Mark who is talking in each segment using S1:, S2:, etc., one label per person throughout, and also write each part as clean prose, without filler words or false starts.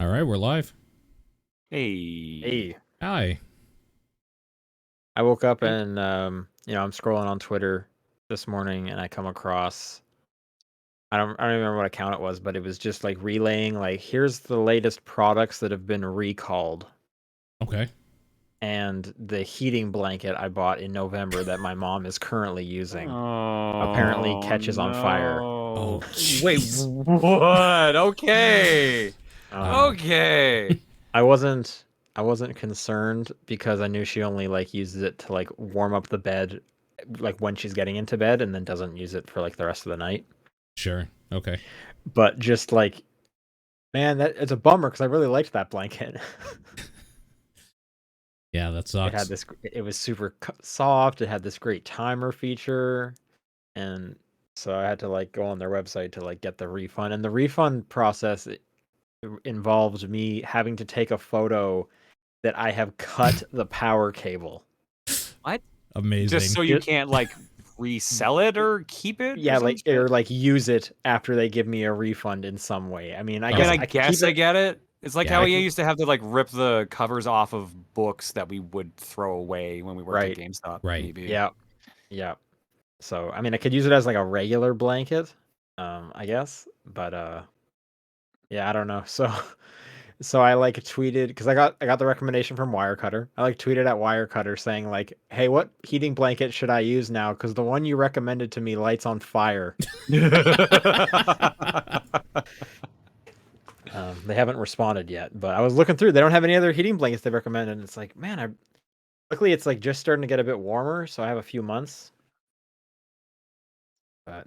S1: All right, we're live.
S2: Hey.
S3: Hey,
S1: Hi.
S3: I woke up and I'm scrolling on Twitter this morning and I come across I don't even remember what account it was, but it was just like relaying like here's the latest products that have been recalled.
S1: Okay.
S3: And the heating blanket I bought in November that my mom is currently using apparently
S2: Oh,
S3: catches on fire.
S1: Oh,
S2: Wait,
S1: jeez.
S2: what? Okay.
S1: Wow.
S2: Okay.
S3: I wasn't concerned because I knew she only like uses it to like warm up the bed like when she's getting into bed and then doesn't use it for like the rest of the night.
S1: Sure. Okay.
S3: But just like, man, that it's a bummer because I really liked that blanket.
S1: Yeah, that sucks.
S3: It was super soft. It had this great timer feature, and so I had to like go on their website to like get the refund. And the refund process involves me having to take a photo that I have cut the power cable.
S2: What?
S1: Amazing.
S2: Just so you can't like resell it or keep it?
S3: Yeah,
S2: or some
S3: like
S2: shit?
S3: or like use it after they give me a refund in some way. I mean, I
S2: I mean,
S3: guess
S2: I
S3: I can keep
S2: guess I
S3: it.
S2: get it. It's like
S1: Yeah,
S2: how
S1: I
S2: we
S1: can-
S2: used to have to like rip the covers off of books that we would throw away when we worked at
S3: Right.
S2: GameStop.
S1: Right.
S2: Maybe.
S3: Yeah. Yeah. So, I mean, I could use it as like a regular blanket, I guess, but yeah, I don't know. So I like tweeted because I got the recommendation from Wirecutter. I like tweeted at Wirecutter saying like, "Hey, what heating blanket should I use now? Because the one you recommended to me lights on fire." They haven't responded yet, but I was looking through. They don't have any other heating blankets they recommended. And it's like, man, luckily it's like just starting to get a bit warmer, so I have a few months. But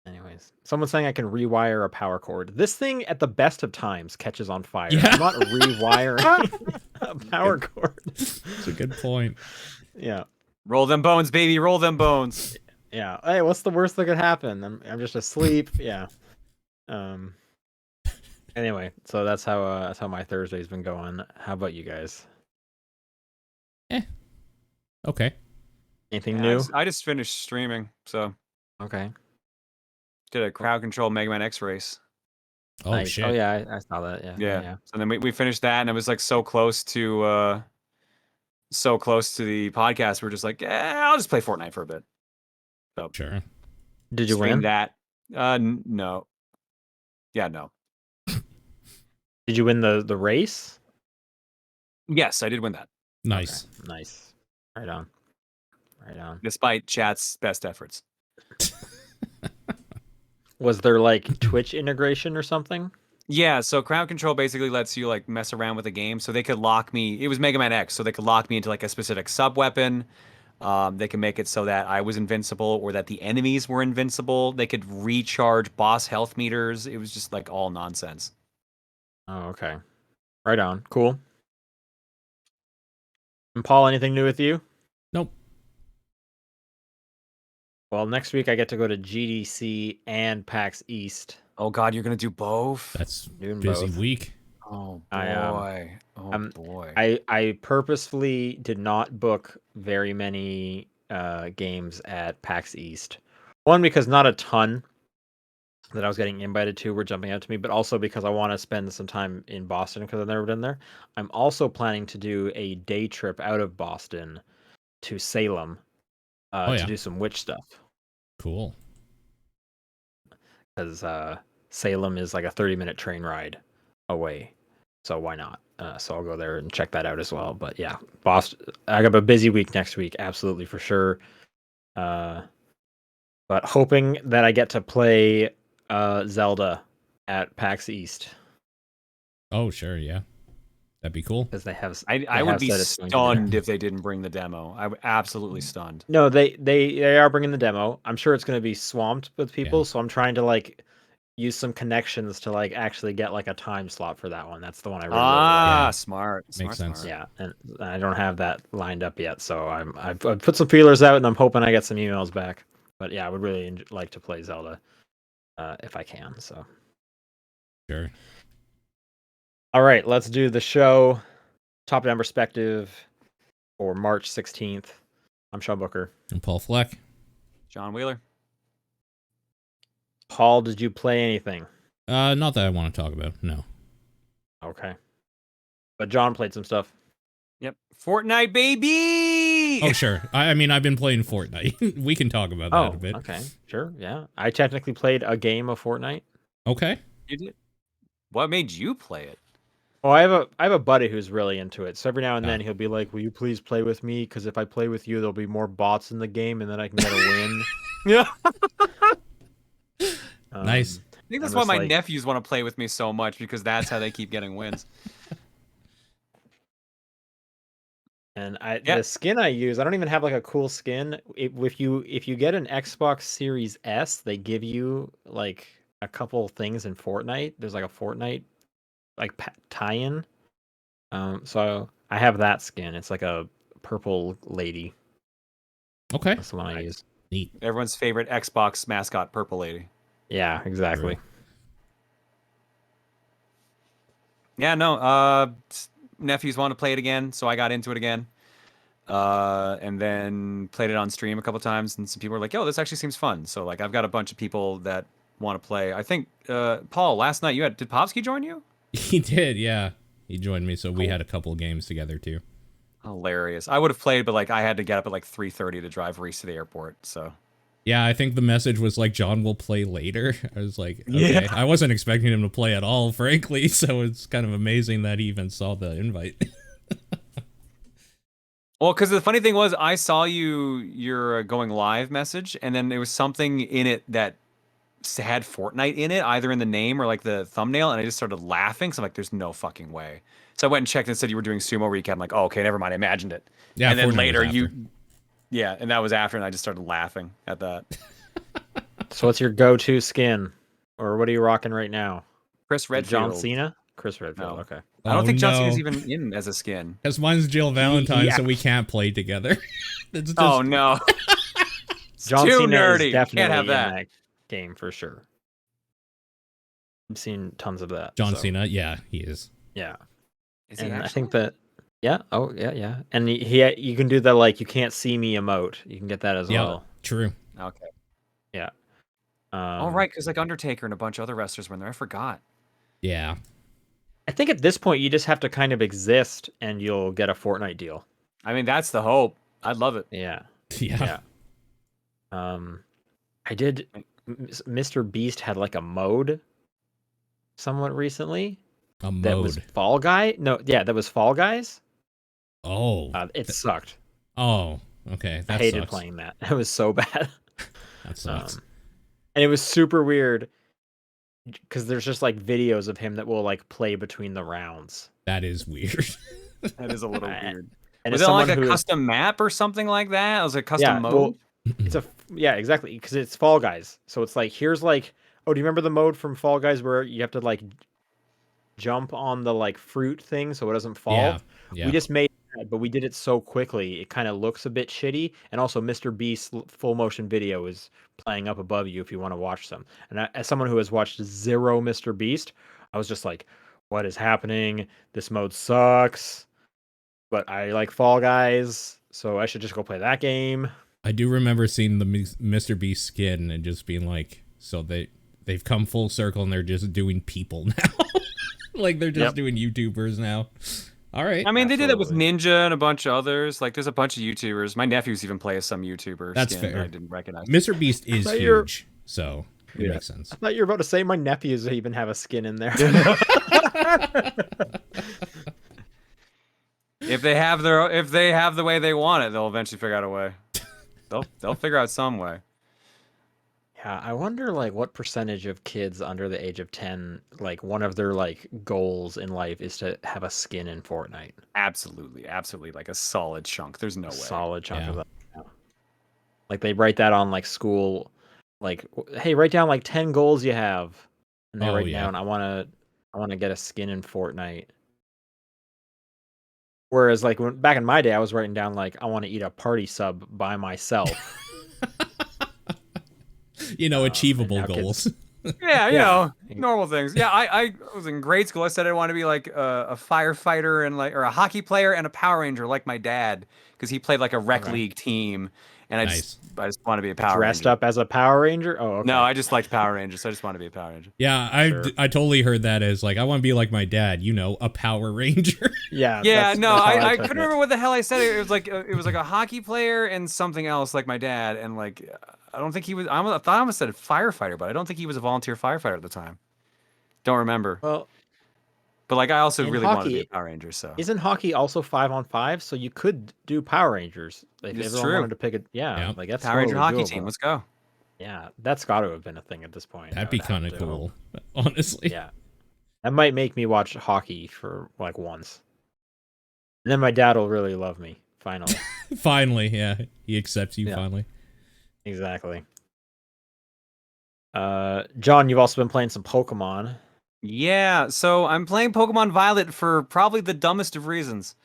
S3: anyways, someone's saying I can rewire a power cord. This thing, at the best of times, catches on fire.
S1: Yeah.
S3: I'm not rewiring a power cord.
S1: That's a good point.
S3: Yeah,
S2: Roll them bones, baby. Roll them bones.
S3: yeah. Hey, what's the worst that could happen? I'm just asleep. Yeah. Um. Anyway, so that's how my Thursday's been going. How about you guys?
S1: Okay.
S3: Anything
S2: Yeah,
S3: new?
S2: I just finished streaming, so
S3: Okay.
S2: did a crowd control Mega Man X race.
S1: Oh
S3: Nice.
S1: shit.
S3: Oh yeah, I saw that. Yeah.
S2: Yeah.
S3: Yeah.
S2: So then we finished that, and it was like so close to the podcast. We're just like, I'll just play Fortnite for a bit. So
S1: Sure.
S3: Did you
S2: stream
S3: win?
S2: that. No. Yeah, no.
S3: Did you win the race?
S2: Yes, I did win that,
S1: Nice.
S3: Okay. Nice. Right on. Right on.
S2: despite chat's best efforts.
S3: Was there like Twitch integration or something?
S2: Yeah, so crowd control basically lets you like mess around with the game. So they could lock me. It was Mega Man X, so they could lock me into like a specific sub weapon. They can make it so that I was invincible or that the enemies were invincible. They could recharge boss health meters. It was just like all nonsense.
S3: Oh, okay. Right on. Cool. And Paul, anything new with you?
S1: Nope.
S3: Well, next week I get to go to GDC and PAX East.
S2: Oh God, you're gonna do both?
S1: That's
S3: Doing
S1: busy
S3: both.
S1: week.
S2: Oh
S3: I,
S2: boy. Oh boy.
S3: I purposefully did not book very many games at PAX East. One, because not a ton that I was getting invited to were jumping out to me, but also because I want to spend some time in Boston because I've never been there. I'm also planning to do a day trip out of Boston to Salem
S1: Oh,
S3: to
S1: yeah.
S3: do some witch stuff
S1: Cool.
S3: because Salem is like a 30-minute train ride away. So why not? So I'll go there and check that out as well. But yeah, Boston. I got a busy week next week, absolutely for sure. But hoping that I get to play Zelda at PAX East
S1: Oh, sure. Yeah. That'd be cool.
S3: because
S2: I would be
S3: said it's going to be there.
S2: stunned if they didn't bring the demo. I would absolutely stunned.
S3: No, they are bringing the demo. I'm sure it's going to be swamped with people,
S1: Yeah.
S3: so I'm trying to like use some connections to like actually get like a time slot for that one. That's the one I really really like.
S1: Yeah.
S2: Smart.
S1: Makes sense.
S3: Yeah, and I don't have that lined up yet, so I've put some feelers out, and I'm hoping I get some emails back. But yeah, I would really like to play Zelda if I can. So
S1: Sure.
S3: all right, let's do the show. Top down perspective for March 16th. I'm Sean Booker.
S1: And Paul Fleck.
S2: John Wheeler.
S3: Paul, did you play anything?
S1: Not that I want to talk about. No.
S3: Okay. But John played some stuff.
S2: Yep. Fortnite, baby!
S1: Oh, sure. I mean, I've been playing Fortnite. We can talk about that a bit.
S3: Okay. Sure. Yeah. I technically played a game of Fortnite.
S1: Okay.
S2: You did? What made you play it?
S3: Oh, I have a buddy who's really into it. So every now and then he'll be like, "Will you please play with me? Because if I play with you, there'll be more bots in the game, and then I can get a win."
S2: Yeah.
S1: Nice.
S2: I think that's why my nephews want to play with me so much, because that's how they keep getting wins.
S3: And the skin I use, I don't even have like a cool skin. If you get an Xbox Series S, they give you like a couple things in Fortnite. There's like a Fortnite like tie-in. So I have that skin. It's like a purple lady.
S1: Okay.
S3: That's the one I use.
S1: Neat.
S2: Everyone's favorite Xbox mascot, Purple Lady.
S3: Yeah, exactly.
S1: True.
S2: Yeah, no. Nephews want to play it again, so I got into it again. And then played it on stream a couple times, and some people were like, "Yo, this actually seems fun." So like, I've got a bunch of people that want to play. I think Paul, last night did Popsky join you?
S1: He did, yeah. He joined me, so we had a couple of games together too.
S2: Hilarious. I would have played, but like I had to get up at like 3:30 to drive Reese to the airport. So
S1: yeah, I think the message was like, John will play later. I was like, okay.
S2: Yeah.
S1: I wasn't expecting him to play at all, frankly, so it's kind of amazing that he even saw the invite.
S2: Well, because the funny thing was, I saw your going live message, and then there was something in it that had Fortnite in it, either in the name or like the thumbnail, and I just started laughing. So I'm like, "There's no fucking way." So I went and checked and said you were doing sumo recap. I'm like, "Oh, okay, never mind. I imagined it."
S1: Yeah,
S2: and then
S1: Fortnite
S2: later
S1: was after.
S2: yeah, and that was after, and I just started laughing at that.
S3: So what's your go-to skin, or what are you rocking right now?
S2: Chris Redfield.
S3: John Cena? Chris Redfield.
S2: No.
S3: Okay.
S2: I don't think
S1: no.
S2: John Cena's even in as a skin.
S1: Because mine's Jill Valentine,
S3: Yeah.
S1: so we can't play together. It's just,
S2: Oh no.
S3: John
S2: too
S3: Cena
S2: nerdy.
S3: is definitely
S2: Can't have
S3: in
S2: that.
S3: that game for sure. I've seen tons of that.
S1: John
S3: so,
S1: Cena, yeah, he is.
S3: Yeah.
S2: Is he
S3: And I
S2: actually?
S3: think that oh yeah. And he you can do the like you can't see me emote. You can get that as
S1: Yeah,
S3: well.
S1: true.
S2: Okay.
S3: Yeah.
S2: All right, because like Undertaker and a bunch of other wrestlers were in there. I forgot.
S1: Yeah.
S3: I think at this point you just have to kind of exist and you'll get a Fortnite deal.
S2: I mean, that's the hope. I'd love it.
S1: Yeah.
S3: Yeah. I did. Mr. Beast had like a mode somewhat recently.
S1: A mode.
S3: That was Fall Guy. No, yeah, that was Fall Guys.
S1: Oh.
S3: It sucked.
S1: Oh, okay.
S3: I
S1: That
S3: hated
S1: sucks.
S3: playing that. It was so bad.
S1: That sucks.
S3: And it was super weird because there's just like videos of him that will like play between the rounds.
S1: That is weird.
S2: That is a little weird.
S3: And
S2: Was
S3: as
S2: it like
S3: someone
S2: a
S3: who is-
S2: custom map or something like that? It was a custom mode?
S3: Well, yeah, exactly. Because it's Fall Guys. So it's like, here's like, oh, do you remember the mode from Fall Guys where you have to like jump on the like fruit thing so it doesn't fall?
S1: Yeah.
S3: We just made that, but we did it so quickly, it kind of looks a bit shitty. And also, Mr. Beast's full motion video is playing up above you if you want to watch some. And as someone who has watched zero Mr. Beast, I was just like, what is happening? This mode sucks. But I like Fall Guys, so I should just go play that game.
S1: I do remember seeing the Mr. Beast skin and just being like, so they've come full circle and they're just doing people now. Like they're just doing YouTubers now. All right.
S2: I mean, they did that with Ninja and a bunch of others. Like, there's a bunch of YouTubers. My nephews even play as some YouTuber.
S1: That's
S2: skin
S1: fair.
S2: that I didn't recognize.
S1: Mr. Beast is huge, so it makes sense.
S3: I thought you were about to say my nephews even have a skin in there.
S2: If they have the way they want it, they'll eventually figure out a way. They'll figure out some way.
S3: Yeah, I wonder like what percentage of kids under the age of 10, like one of their like goals in life is to have a skin in Fortnite.
S2: Absolutely, like a solid chunk. There's no way.
S3: Solid chunk of that. Yeah. Like they write that on like school, like, hey, write down like 10 goals you have, and they write down, I want to get a skin in Fortnite. Whereas like back in my day, I was writing down like I want to eat a party sub by myself.
S1: Achievable goals.
S2: Yeah, you
S3: Yeah.
S2: know, normal things. Yeah, I was in grade school. I said I wanted to be like a firefighter and like or a hockey player and a Power Ranger like my dad because he played like a rec
S3: Okay.
S2: league team, and
S1: Nice.
S2: I just want to be a Power
S3: Dressed
S2: Ranger.
S3: up as a Power Ranger? Oh,
S2: No,
S3: okay.
S2: I just liked Power Rangers, so I just want to be a Power Ranger.
S1: Yeah,
S3: Sure.
S1: I totally heard that as like I want to be like my dad, you know, a Power Ranger.
S3: Yeah,
S2: Yeah, no,
S3: that's how I
S2: I
S3: took
S2: couldn't
S3: it.
S2: remember what the hell I said. It was like a hockey player and something else like my dad, and like I don't think he was. I thought I almost said firefighter, but I don't think he was a volunteer firefighter at the time. Don't remember.
S3: Well,
S2: But like I also
S3: in
S2: really wanted to be a
S3: hockey,
S2: Power Ranger, so
S3: isn't hockey also 5-on-5? So you could do Power Rangers if
S2: it's
S3: everyone
S2: true.
S3: wanted to pick it. Yeah,
S1: Yeah,
S3: like that's
S2: Power Ranger
S3: totally
S2: hockey
S3: doable.
S2: team. Let's go.
S3: Yeah, that's got to have been a thing at this point. I
S1: that'd
S3: would
S1: be
S3: have
S1: kind of
S3: to
S1: cool,
S3: hope.
S1: honestly.
S3: Yeah, that might make me watch hockey for like once, and then my dad will really love me. Finally.
S1: Finally, yeah, he accepts you
S3: Yeah.
S1: finally.
S3: Exactly. John, you've also been playing some Pokemon.
S2: Yeah, so I'm playing Pokemon Violet for probably the dumbest of reasons.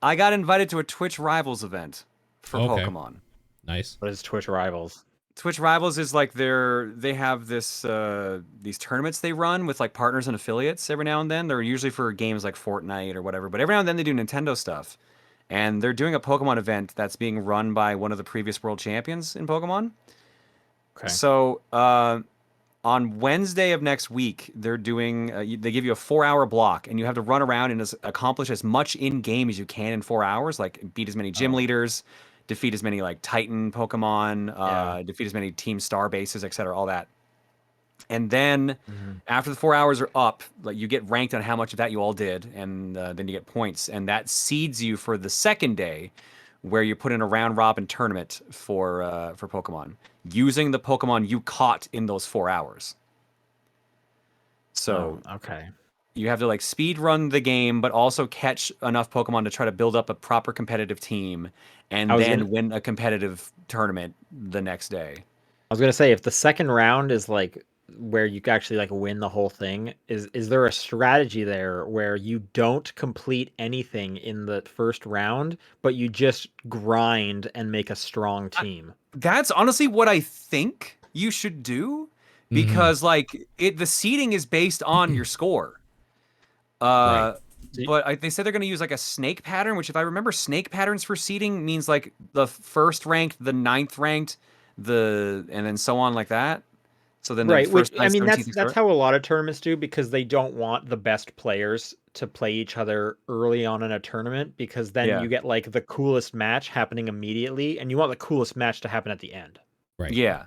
S2: I got invited to a Twitch Rivals event for
S1: Okay,
S2: Pokemon.
S1: nice.
S3: What is Twitch Rivals?
S2: Twitch Rivals is like they have this these tournaments they run with like partners and affiliates every now and then. They're usually for games like Fortnite or whatever, but every now and then they do Nintendo stuff. And they're doing a Pokemon event that's being run by one of the previous world champions in Pokemon.
S3: Okay.
S2: So, on Wednesday of next week, they're doing. They give you a 4 hour block, and you have to run around and accomplish as much in game as you can in 4 hours. Like beat as many gym
S3: Oh,
S2: leaders, defeat as many like Titan Pokemon,
S3: yeah.
S2: defeat as many Team Star bases, etc. All that. And then
S3: Mhm.
S2: after the 4 hours are up, like you get ranked on how much of that you all did, and then you get points, and that seeds you for the second day, where you put in a round robin tournament for Pokemon using the Pokemon you caught in those 4 hours.
S3: Oh,
S2: So
S3: okay.
S2: you have to like speed run the game, but also catch enough Pokemon to try to build up a proper competitive team,
S3: I
S2: and
S3: was gonna
S2: then win a competitive tournament the next day.
S3: I was gonna say if the second round is like where you actually like win the whole thing, is there a strategy there where you don't complete anything in the first round, but you just grind and make a strong team?
S2: That's honestly what I think you should do
S1: Hmm.
S2: because like the seeding is based on your score.
S1: Right.
S2: Uh
S3: So
S2: but they said they're going to use like a snake pattern, which if I remember snake patterns for seeding means like the first ranked, the ninth ranked, and then so on like that. So then the
S3: Right, which
S2: first
S3: I
S2: 9th,
S3: mean
S2: 17th,
S3: that's how a lot of tournaments do because they don't want the best players to play each other early on in a tournament because then
S2: Yeah.
S3: you get like the coolest match happening immediately and you want the coolest match to happen at the end.
S1: Right.
S2: Yeah.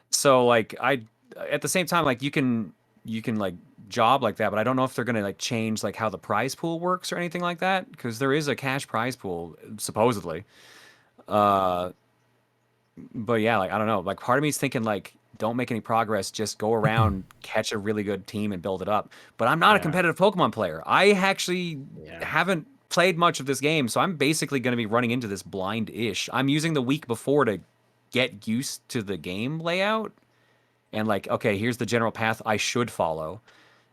S2: So like I at the same time like you can like job like that, but I don't know if they're gonna like change like how the prize pool works or anything like that because there is a cash prize pool supposedly. Uh, but yeah, like I don't know. Like part of me is thinking like don't make any progress, just go around, catch a really good team and build it up. But I'm not a
S3: Yeah.
S2: competitive Pokemon player. I actually
S3: Yeah.
S2: haven't played much of this game, so I'm basically going to be running into this blind-ish. I'm using the week before to get used to the game layout and like, okay, here's the general path I should follow,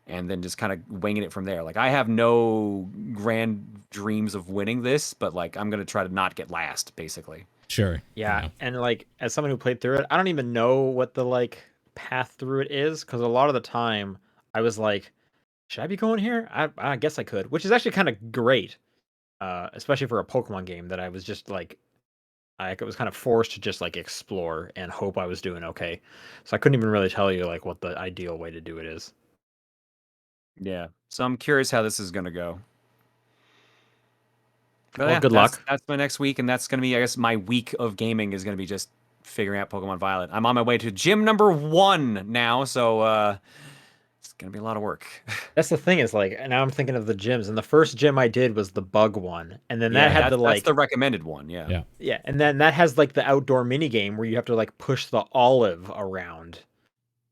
S2: and then just kind of winging it from there. Like I have no grand dreams of winning this, but like I'm gonna try to not get last, basically.
S1: Sure.
S3: Yeah,
S1: Yeah.
S3: and like as someone who played through it, I don't even know what the like path through it is because a lot of the time I was like, should I be going here? I guess I could, which is actually kind of great, especially for a Pokemon game that I was just like I was kind of forced to just like explore and hope I was doing okay. So I couldn't even really tell you like what the ideal way to do it is.
S2: Yeah. So I'm curious how this is gonna go. But
S3: Well,
S2: yeah,
S3: good luck.
S2: that's my next week, and that's gonna be, I guess, my week of gaming is gonna be just figuring out Pokemon Violet. I'm on my way to gym number 1 now, so it's gonna be a lot of work.
S3: That's the thing is like, and now I'm thinking of the gyms, and the first gym I did was the bug one, and then that
S2: Yeah,
S3: had the
S2: that's the
S3: like
S2: recommended one. Yeah.
S1: Yeah.
S3: yeah, and then that has like the outdoor mini game where you have to like push the olive around,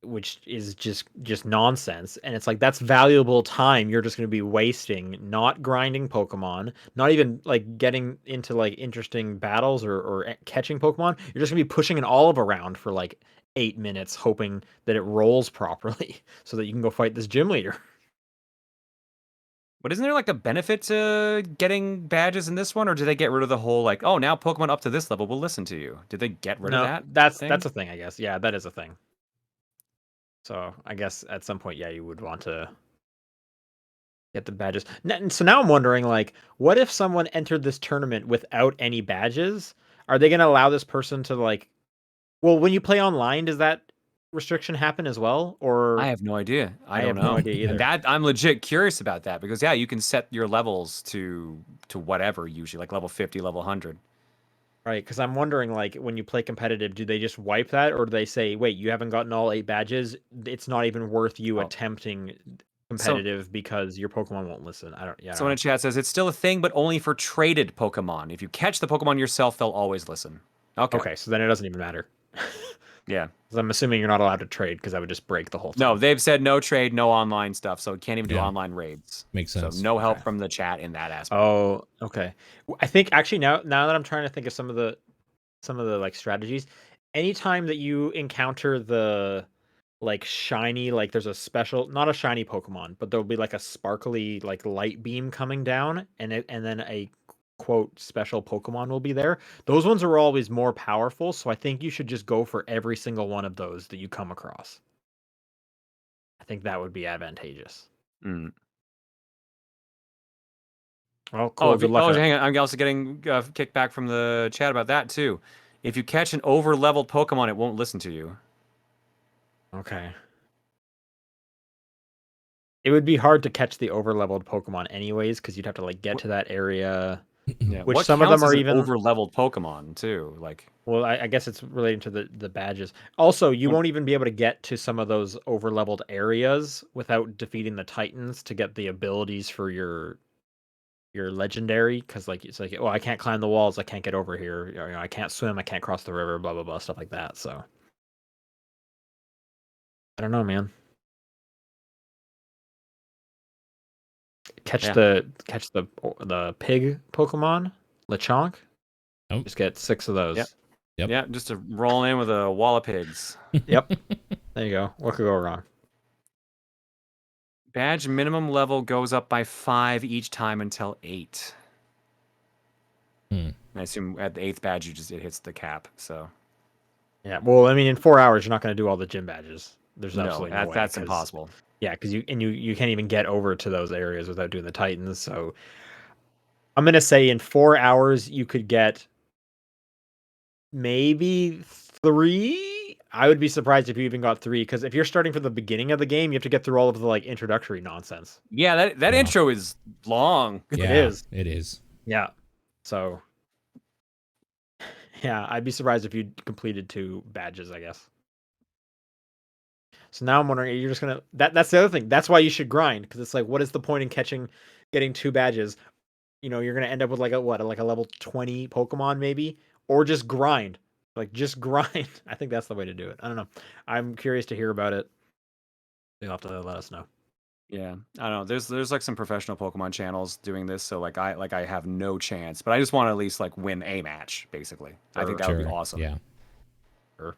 S3: which is just nonsense. And it's like that's valuable time you're just going to be wasting not grinding Pokemon, not even like getting into like interesting battles or catching Pokemon. You're just going to be pushing an olive around for like 8 minutes, hoping that it rolls properly so that you can go fight this gym leader.
S2: But isn't there like a benefit to getting badges in this one, or did they get rid of the whole like, oh, now Pokemon up to this level will listen to you? Did they get rid of
S3: No,
S2: that
S3: that's
S2: thing?
S3: a thing, I guess. Yeah, that is a thing. So I guess at some point, yeah, you would want to get the badges. So now I'm wondering, like, what if someone entered this tournament without any badges? Are they going to allow this person to like? Well, when you play online, does that restriction happen as well?
S2: I
S3: Or
S2: have no idea. I
S3: I
S2: don't
S3: have no
S2: know.
S3: idea
S2: And
S3: either.
S2: that I'm legit curious about that because yeah, you can set your levels to whatever usually, like level 50, level 100.
S3: Right, because I'm wondering, like, when you play competitive, do they just wipe that, or do they say, "Wait, you haven't gotten all 8 badges. It's not even worth you
S2: Oh,
S3: attempting
S2: so
S3: competitive because your Pokemon won't listen." I don't
S2: someone in
S3: know.
S2: chat says it's still a thing, but only for traded Pokemon. If you catch the Pokemon yourself, they'll always listen. Okay.
S3: Okay, so then it doesn't even matter.
S2: Yeah.
S3: 'Cause I'm assuming you're not allowed to trade because that would just break the whole
S2: No,
S3: thing.
S2: they've said no trade, no online stuff, so it can't even do
S1: Yeah.
S2: online raids.
S1: Makes
S2: So
S1: sense.
S2: no help
S3: Okay.
S2: from the chat in that aspect.
S3: Oh, okay. I think actually now that I'm trying to think of some of the like strategies, anytime that you encounter the like shiny, like there's a special, not a shiny Pokemon, but there'll be like a sparkly like light beam coming down, and then a quote special Pokemon will be there. Those ones are always more powerful, so I think you should just go for every single one of those that you come across. I think that would be advantageous.
S2: Mm.
S3: Oh,
S2: Oh,
S3: cool. Good luck.
S2: hang on. I'm also getting kickback from the chat about that too. If you catch an over-leveled Pokemon, it won't listen to you.
S3: Okay. It would be hard to catch the over-leveled Pokemon anyways, because you'd have to like get to that area,
S2: Yeah.
S3: which
S2: What
S3: some of them
S2: counts as
S3: are
S2: an
S3: even.
S2: over-leveled Pokemon too? Like,
S3: Well, I guess it's relating to the badges. Also, you
S2: when-
S3: won't even be able to get to some of those over-leveled areas without defeating the Titans to get the abilities for your legendary. Because like it's like, oh, I can't climb the walls, I can't get over here. I can't swim, I can't cross the river, blah blah blah, stuff like that. So I don't know, man.
S2: yeah.
S3: Catch the pig Pokemon, Lechonk.
S1: Oh,
S3: Just get 6 of
S2: Yep.
S3: those.
S1: yep.
S2: Yeah. Just to roll in with a wall of pigs.
S3: Yep. There you go. What could go wrong?
S2: Badge minimum level goes up by 5 each time until 8.
S1: Hmm.
S2: I assume at the 8th badge, it hits the cap. So
S3: Yeah. Well, I mean, in 4 hours, you're not going to do all the gym badges. There's
S2: no,
S3: absolutely no way.
S2: that's
S3: 'Cause
S2: impossible.
S3: yeah, because you can't even get over to those areas without doing the Titans. So I'm gonna say in 4 hours you could get maybe 3. I would be surprised if you even got 3, because if you're starting from the beginning of the game, you have to get through all of the like introductory nonsense.
S2: Yeah, that
S1: Wow.
S2: intro is long.
S1: Yeah,
S3: It is.
S1: It is.
S3: Yeah. So yeah, I'd be surprised if you completed 2 badges, I guess. So now I'm wondering, you're just gonna that's the other thing. That's why you should grind, because it's like, what is the point in getting 2 badges? You're gonna end up with like a level 20 Pokemon maybe, or just grind. Like just grind. I think that's the way to do it. I don't know. I'm curious to hear about it. You'll have to let us know.
S2: Yeah, I don't know. There's like some professional Pokemon channels doing this, so I have no chance. But I just want to at least like win a match, basically. I think that would be
S1: Sure.
S2: awesome.
S1: Yeah.
S3: Sure.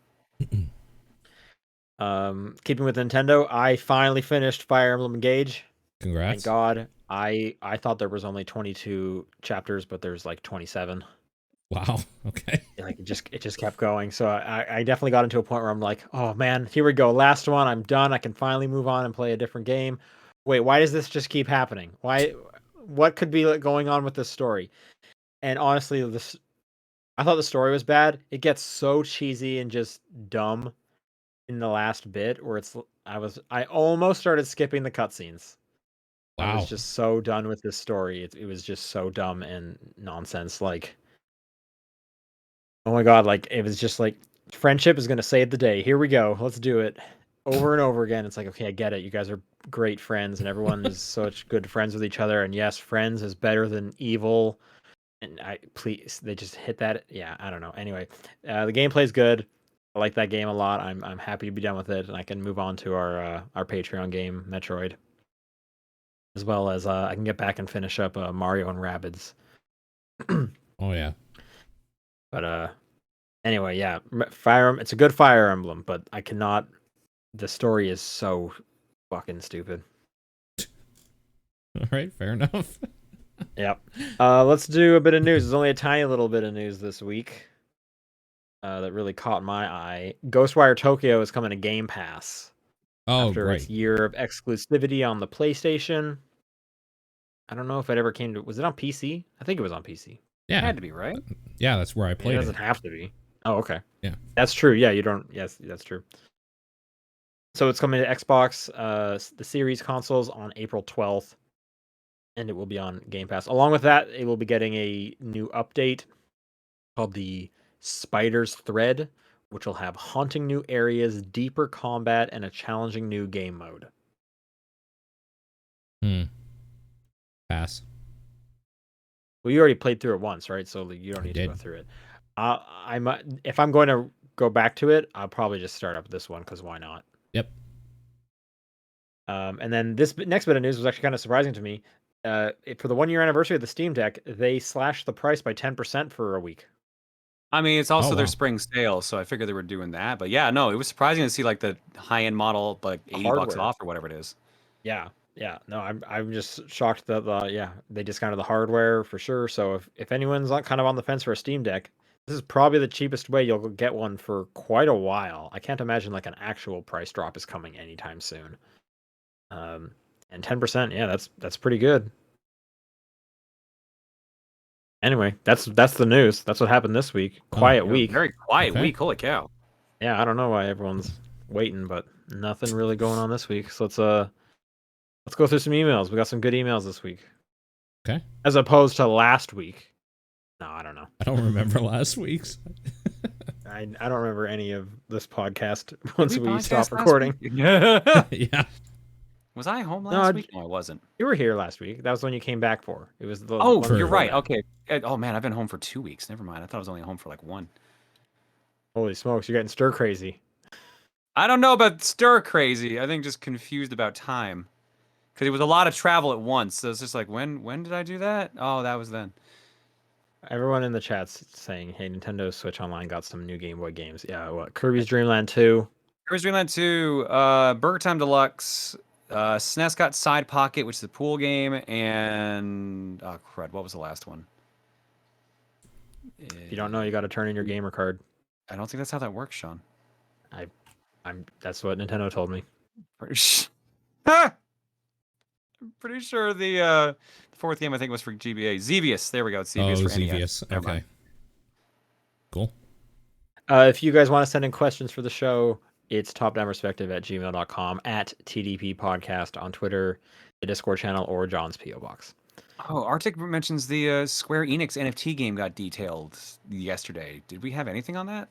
S3: Keeping with Nintendo, I finally finished Fire Emblem Engage. Thank
S1: Congrats.
S3: God. I thought there was only 22 chapters, but there's like 27.
S1: Wow. Okay.
S3: Like it just kept going. So I definitely got into a point where I'm like, oh man, here we go, last one, I'm done, I can finally move on and play a different game. Wait, why does this just keep happening? What could be like going on with this story? And honestly, I thought the story was bad. It gets so cheesy and just dumb in the last bit where I almost started skipping the cutscenes. I was
S1: Wow.
S3: just so done with this story. It was just so dumb and nonsense. Like, oh my god, like it was just like, friendship is gonna save the day. Here we go. Let's do it. Over and over again. It's like, okay, I get it. You guys are great friends and everyone is such good friends with each other. And yes, friends is better than evil. And they just hit that. Yeah, I don't know. Anyway, the gameplay is good. I like that game a lot. I'm happy to be done with it, and I can move on to our Patreon game, Metroid, as well as I can get back and finish up Mario and Rabbids.
S1: Oh yeah.
S3: But anyway, yeah, It's a good Fire Emblem, but I cannot. The story is so fucking stupid.
S1: All right. Fair enough.
S3: Yep. Let's do a bit of news. There's only a tiny little bit of news this week that really caught my eye. Ghostwire Tokyo is coming to Game Pass.
S1: Oh,
S3: after
S1: right.
S3: its year of exclusivity on the PlayStation. I don't know if it ever came to. Was it on PC? I think it was on PC.
S1: Yeah.
S2: Had to be, right?
S1: Yeah, that's where I
S3: It
S1: played
S3: doesn't
S1: it.
S3: have to be. Oh, okay.
S1: Yeah.
S3: That's true. Yeah, you don't. Yes, that's true. So it's coming to Xbox, the Series consoles on April 12th, and it will be on Game Pass. Along with that, it will be getting a new update called the Spider's Thread, which will have haunting new areas, deeper combat, and a challenging new game mode.
S1: Pass.
S3: Well, you already played through it once, right? So you don't
S1: I
S3: need to
S1: did.
S3: go through it. I might, if I'm going to go back to it, I'll probably just start up this one because why not?
S1: Yep.
S3: And then this next bit of news was actually kind of surprising to me. For the 1 year anniversary of the Steam Deck, they slashed the price by 10% for a week.
S2: I mean, it's also their
S1: wow.
S2: spring sale, so I figured they were doing that. But yeah, no, it was surprising to see like the high end model, like $80
S3: Hardware.
S2: off or whatever it is.
S3: Yeah, yeah. No, I'm just shocked that they discounted the hardware for sure. So if anyone's kind of on the fence for a Steam Deck, this is probably the cheapest way you'll get one for quite a while. I can't imagine like an actual price drop is coming anytime soon. And 10%, yeah, that's pretty good. Anyway, that's the news. That's what happened this week. Quiet week.
S2: Very quiet
S1: Okay.
S2: week. Holy cow.
S3: Yeah, I don't know why everyone's waiting, but nothing really going on this week. So let's go through some emails. We got some good emails this week.
S1: Okay.
S3: As opposed to last week. No, I don't know.
S1: I don't remember last week's.
S3: I don't remember any of this podcast once we
S2: podcast
S3: stopped
S2: last
S3: recording.
S2: week?
S1: Yeah.
S2: Was I home
S3: No,
S2: last week? No, I wasn't.
S3: You were here last week. That was when you came back for. It was the
S2: Oh,
S3: one
S2: you're
S3: before
S2: right.
S3: that.
S2: Okay. Oh man, I've been home for 2 weeks. Never mind. I thought I was only home for like one.
S3: Holy smokes, you're getting stir crazy.
S2: I don't know about stir crazy. I think just confused about time. Because it was a lot of travel at once. So it's just like, when did I do that? Oh, that was then.
S3: Everyone in the chat's saying, "Hey, Nintendo Switch Online got some new Game Boy games." Yeah, what? Kirby's Dream Land 2.
S2: Kirby's Dream Land 2, Burger Time Deluxe, SNES got Side Pocket, which is a pool game, and oh crud, what was the last one?
S3: If you don't know, you got to turn in your gamer card.
S2: I don't think that's how that works, Sean.
S3: That's what Nintendo told me.
S2: I'm pretty sure the fourth game I think was for GBA. Xevious. There we go. It's Xevious
S1: Oh,
S2: for NES.
S1: Xevious.
S2: Never
S1: Okay.
S2: mind.
S1: Cool.
S3: If you guys want to send in questions for the show, it's topdownperspective@gmail.com, at TDP Podcast on Twitter, the Discord channel, or John's P.O. Box.
S2: Oh, Arctic mentions the Square Enix NFT game got detailed yesterday. Did we have anything on that?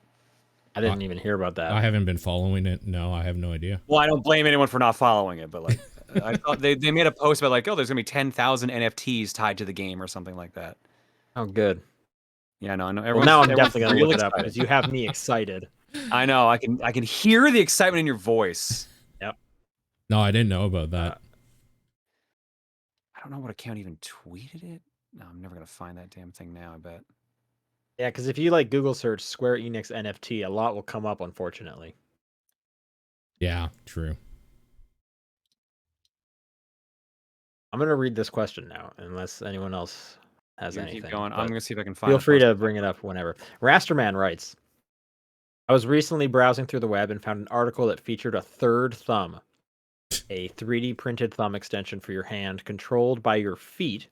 S3: I didn't even hear about that.
S1: I haven't been following it. No, I have no idea.
S2: Well, I don't blame anyone for not following it, but like, I thought they made a post about like, oh, there's gonna be 10,000 NFTs tied to the game or something like that.
S3: Oh, good.
S2: Yeah, no, I know.
S3: Well, now I'm
S2: everyone's
S3: definitely gonna
S2: real
S3: look it up
S2: excited.
S3: because you have me excited.
S2: I know. I can hear the excitement in your voice.
S3: Yep.
S1: No, I didn't know about that.
S2: I don't know what account even tweeted it. No, I'm never gonna find that damn thing now. I bet.
S3: Yeah, because if you like Google search Square Enix NFT, a lot will come up, unfortunately.
S1: Yeah, true.
S3: I'm gonna read this question now, unless anyone else has
S2: You can
S3: anything.
S2: keep going.
S3: but
S2: I'm gonna see if I can find.
S3: Feel
S2: a
S3: free
S2: post.
S3: to bring it up whenever. Rasterman writes, I was recently browsing through the web and found an article that featured a third thumb, a 3D printed thumb extension for your hand controlled by your feet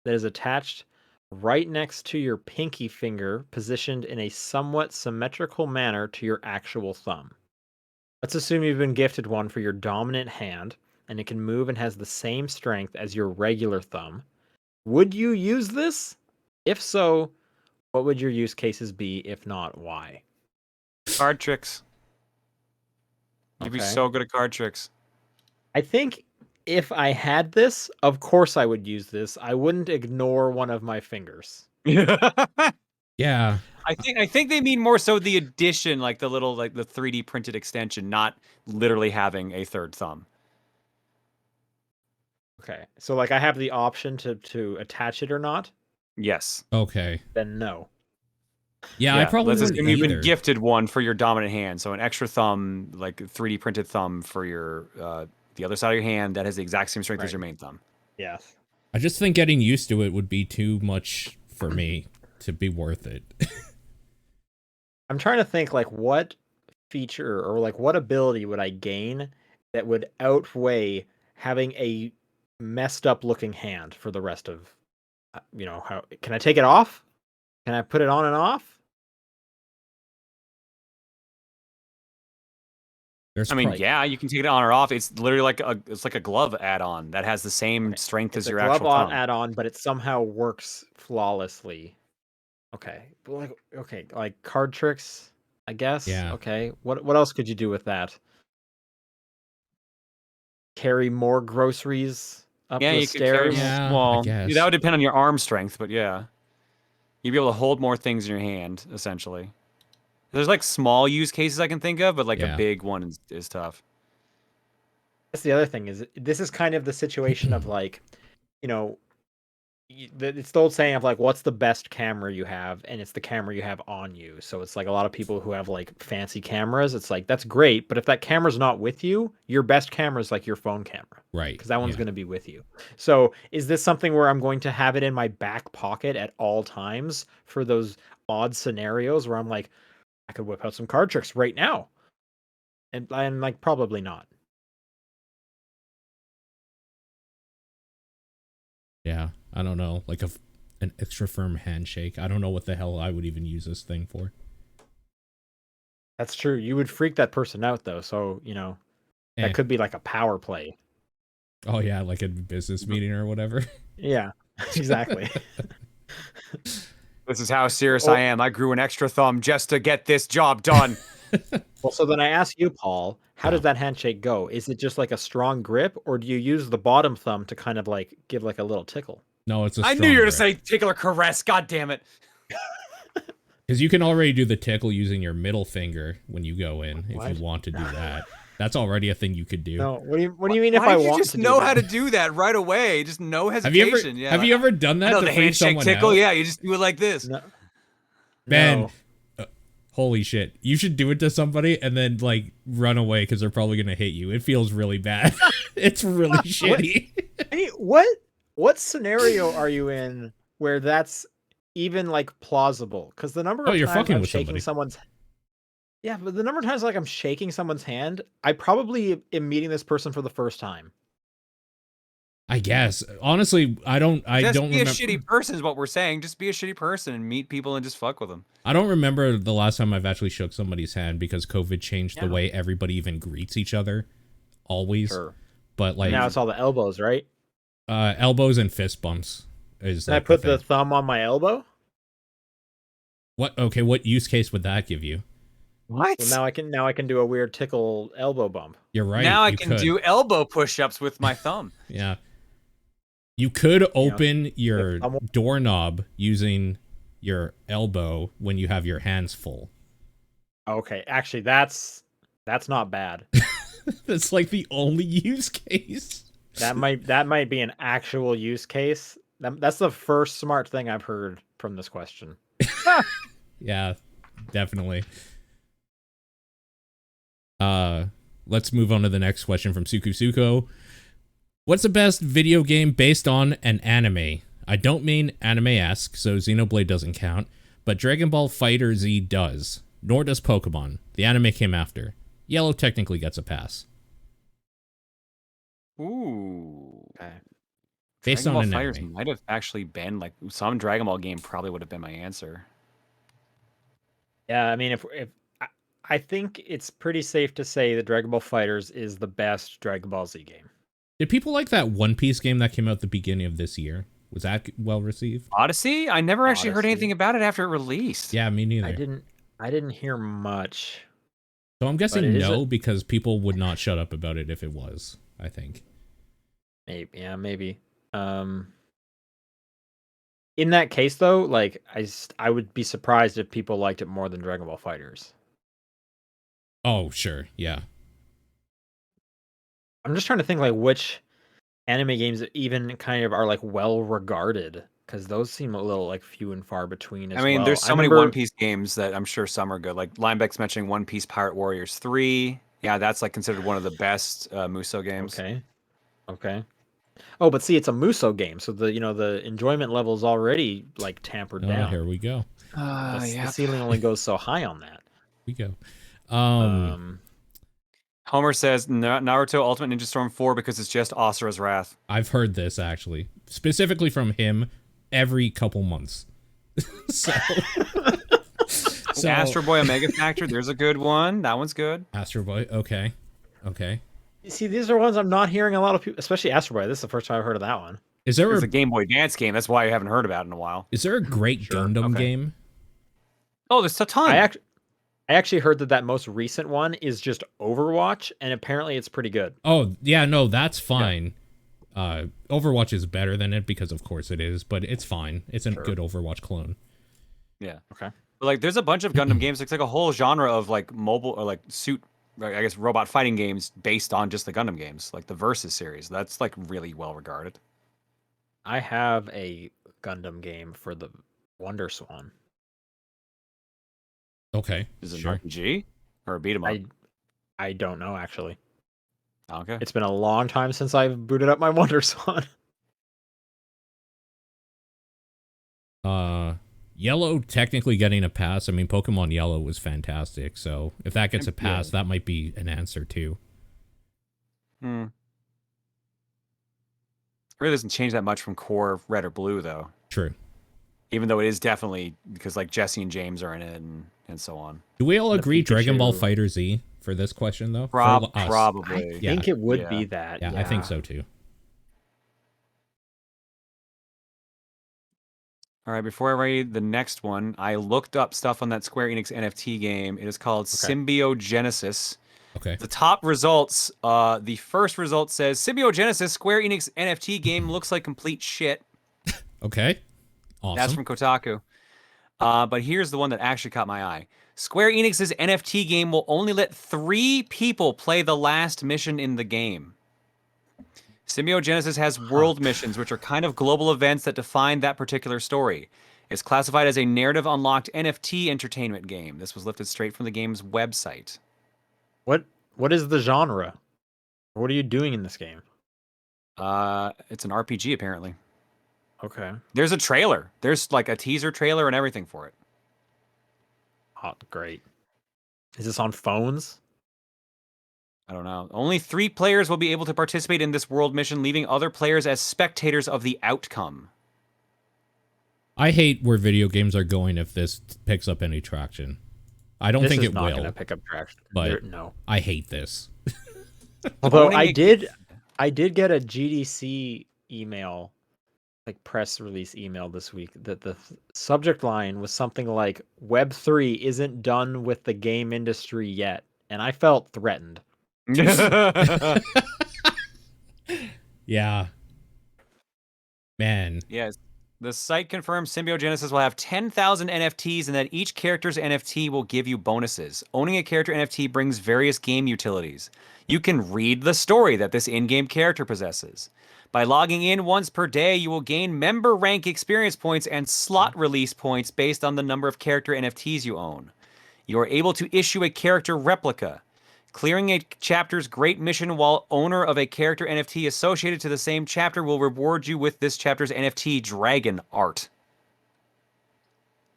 S3: that is attached right next to your pinky finger, positioned in a somewhat symmetrical manner to your actual thumb. Let's assume you've been gifted one for your dominant hand, and it can move and has the same strength as your regular thumb. Would you use this? If so, what would your use cases be? If not, why?
S2: Card tricks. You'd be
S3: Okay.
S2: so good at card tricks.
S3: I think if I had this, of course I would use this. I wouldn't ignore one of my fingers.
S1: Yeah.
S2: I think they mean more so the addition, like the little like the 3D printed extension, not literally having a third thumb.
S3: Okay. So like I have the option to attach it or not,
S2: Yes.
S1: Okay.
S3: then no.
S1: Yeah, I probably
S2: let's
S1: wouldn't
S2: assume you've
S1: either.
S2: been gifted one for your dominant hand, so an extra thumb, like 3D printed thumb for your the other side of your hand that has the exact same strength as
S3: Right.
S2: your main thumb.
S3: Yes.
S1: I just think getting used to it would be too much for me to be worth it.
S3: I'm trying to think like what feature or like what ability would I gain that would outweigh having a messed up looking hand for the rest of how can I take it off? Can I put it on and off?
S1: There's
S2: I mean,
S1: probably
S2: yeah, you can take it on or off. It's literally like a glove add-on that has the same strength
S3: It's
S2: as
S3: a
S2: your
S3: glove
S2: actual thumb.
S3: add-on, but it somehow works flawlessly. Okay, but like card tricks, I guess.
S1: Yeah.
S3: Okay, what else could you do with that? Carry more groceries up
S2: Yeah,
S3: the
S2: you could carry more.
S3: stairs.
S1: Yeah, I
S2: Well,
S1: guess.
S2: that would depend on your arm strength, but yeah, you'd be able to hold more things in your hand essentially. There's like small use cases I can think of, but like a
S1: Yeah.
S2: big one is tough.
S3: That's the other thing is this is kind of the situation of like, you know, it's the old saying of like, what's the best camera you have, and it's the camera you have on you. So it's like a lot of people who have like fancy cameras. It's like that's great, but if that camera's not with you, your best camera is like your phone camera,
S1: Right.
S3: because that one's
S1: Yeah.
S3: going to be with you. So is this something where I'm going to have it in my back pocket at all times for those odd scenarios where I'm like, I could whip out some card tricks right now, and I'm like, probably not.
S1: Yeah. I don't know. Like an extra firm handshake. I don't know what the hell I would even use this thing for.
S3: That's true. You would freak that person out though. So,
S1: Eh.
S3: that could be like a power play.
S1: Oh yeah, like a business meeting or whatever.
S3: Yeah, exactly.
S2: This is how serious I am. I grew an extra thumb just to get this job done.
S3: Well, so then I ask you, Paul, how does that handshake go? Is it just like a strong grip, or do you use the bottom thumb to kind of like give like a little tickle?
S1: No, it's a
S2: I
S1: strong
S2: knew you were
S1: grip.
S2: to say tickle or caress. God damn it.
S1: Because you can already do the tickle using your middle finger when you go in, if you want to do that. That's already a thing you could do.
S3: No, what do you mean if
S2: Why
S3: I
S2: did you
S3: want
S2: just
S3: to do
S2: know
S3: that?
S2: how to do that right away? Just no
S1: Have
S2: hesitation.
S1: you ever done that
S2: I know
S1: to
S2: the
S1: freak
S2: handshake
S1: someone
S2: tickle.
S1: out?
S2: Yeah, you just do it like this.
S3: No.
S1: Ben,
S3: No.
S1: holy shit. You should do it to somebody and then like run away because they're probably going to hate you. It feels really bad. It's really shitty.
S3: Hey, what scenario are you in where that's even like plausible? Because the number
S1: Oh,
S3: of
S1: you're
S3: times
S1: fucking
S3: I'm
S1: with
S3: shaking
S1: somebody.
S3: someone's but the number of times like I'm shaking someone's hand, I probably am meeting this person for the first time.
S1: I guess. Honestly, I don't
S2: Just be
S1: remember.
S2: a shitty person is what we're saying. Just be a shitty person and meet people and just fuck with them.
S1: I don't remember the last time I've actually shook somebody's hand because COVID changed the
S3: Yeah.
S1: way everybody even greets each other. Always.
S3: Sure.
S1: But like
S3: Now it's all the elbows, right?
S1: elbows and fist bumps is
S3: Can I
S1: like
S3: put
S1: the
S3: the
S1: thing.
S3: thumb on my elbow?
S1: What use case would that give you?
S2: What?
S3: Well, now I can do a weird tickle elbow bump.
S1: You're right.
S2: Now I
S1: you
S2: can
S1: could.
S2: do elbow push-ups with my thumb.
S1: Yeah. You could open your
S3: thumb-
S1: doorknob using your elbow when you have your hands full.
S3: Okay, actually that's not bad.
S1: That's like the only use case.
S3: That might be an actual use case. That's the first smart thing I've heard from this question.
S1: Yeah, definitely. Let's move on to the next question from Suko. What's the best video game based on an anime? I don't mean anime-esque, so Xenoblade doesn't count, but Dragon Ball Fighter Z does. Nor does Pokemon. The anime came after. Yellow technically gets a pass.
S2: Ooh.
S3: Okay.
S1: Based
S2: Dragon
S1: on
S2: Ball
S1: an
S2: Fighters
S1: anime.
S2: might have actually been like some Dragon Ball game probably would have been my answer.
S3: Yeah, I mean if I think it's pretty safe to say that Dragon Ball Fighters is the best Dragon Ball Z game.
S1: Did people like that One Piece game that came out at the beginning of this year? Was that well received?
S2: Odyssey? I never actually heard
S3: Odyssey.
S2: anything about it after it released.
S1: Yeah, me neither.
S3: I didn't hear much.
S1: So I'm
S3: But
S1: guessing
S3: it is
S1: no, because people would not shut up about it if it was, I think.
S3: Maybe. In that case though, like I would be surprised if people liked it more than Dragon Ball Fighters.
S1: Oh, sure. Yeah.
S3: I'm just trying to think like which anime games that even kind of are like well regarded, because those seem a little like few and far between as
S2: I mean,
S3: well.
S2: there's so
S3: I
S2: many
S3: remember-
S2: One Piece games that I'm sure some are good. Like Linebeck's mentioning One Piece Pirate Warriors 3. Yeah, that's like considered one of the best Muso games.
S3: Okay. Oh, but see, it's a Muso game, so the enjoyment level is already like tampered
S1: Oh,
S3: down.
S1: here we go.
S3: The ceiling only goes so high on that.
S1: We go.
S2: Homer says Naruto Ultimate Ninja Storm 4 because it's just Asura's Wrath.
S1: I've heard this actually, specifically from him, every couple months. so,
S2: Astro Boy Omega Factor, there's a good one. That one's good.
S1: Astro Boy, okay.
S3: See, these are ones I'm not hearing a lot of people, especially Astro Boy. This is the first time I've heard of that one.
S1: Is there
S2: a Game Boy Advance game? That's why I haven't heard about it in a while.
S1: Is there a great Gundam game?
S2: Oh, there's a ton.
S3: I actually heard that most recent one is just Overwatch, and apparently it's pretty good.
S1: Oh yeah, no, that's fine. Yeah. Overwatch is better than it because of course it is, but it's fine. It's a good Overwatch clone.
S2: Yeah.
S3: Okay.
S2: But like, there's a bunch of Gundam games. It's like a whole genre of like mobile or like I guess robot fighting games based on just the Gundam games, like the Versus series. That's like really well regarded.
S3: I have a Gundam game for the Wonder Swan.
S1: Okay.
S2: Is it an RPG or a beat 'em up?
S3: I don't know actually.
S2: Okay.
S3: It's been a long time since I've booted up my Wonder Swan.
S1: Yellow technically getting a pass. I mean, Pokemon Yellow was fantastic, so if that gets a pass, that might be an answer too.
S2: It really doesn't change that much from core Red or Blue, though.
S1: True.
S2: Even though it is definitely because like Jesse and James are in it and so on.
S1: Do we all agree Dragon Ball Fighter Z for this question though?
S2: Probably.
S3: I think it would be that.
S1: Yeah, I think so too.
S2: All right, before I read the next one, I looked up stuff on that Square Enix NFT game. It is called Symbiogenesis.
S1: Okay.
S2: The top results, the first result says, Symbiogenesis Square Enix NFT game looks like complete shit.
S1: Okay. Awesome.
S2: That's from Kotaku. But here's the one that actually caught my eye. Square Enix's NFT game will only let 3 people play the last mission in the game. Symbiogenesis has world missions, which are kind of global events that define that particular story. It's classified as a narrative unlocked NFT entertainment game. This was lifted straight from the game's website.
S3: What is the genre? What are you doing in this game?
S2: It's an RPG apparently.
S3: Okay.
S2: There's a trailer. There's like a teaser trailer and everything for it.
S3: Oh, great. Is this on phones?
S2: I don't know. Only 3 players will be able to participate in this world mission, leaving other players as spectators of the outcome.
S1: I hate where video games are going if this picks up any traction. I don't think it will. This is not going to
S3: pick up traction.
S1: But
S3: no.
S1: I hate this.
S3: Although I did get a GDC email, like press release email this week, that the subject line was something like Web3 isn't done with the game industry yet, and I felt threatened.
S1: Yeah. Man.
S2: Yes. The site confirms Symbiogenesis will have 10,000 NFTs and that each character's NFT will give you bonuses. Owning a character NFT brings various game utilities. You can read the story that this in-game character possesses. By logging in once per day, you will gain member rank experience points and slot release points based on the number of character NFTs you own. You are able to issue a character replica. Clearing a chapter's great mission while owner of a character NFT associated to the same chapter will reward you with this chapter's NFT dragon art.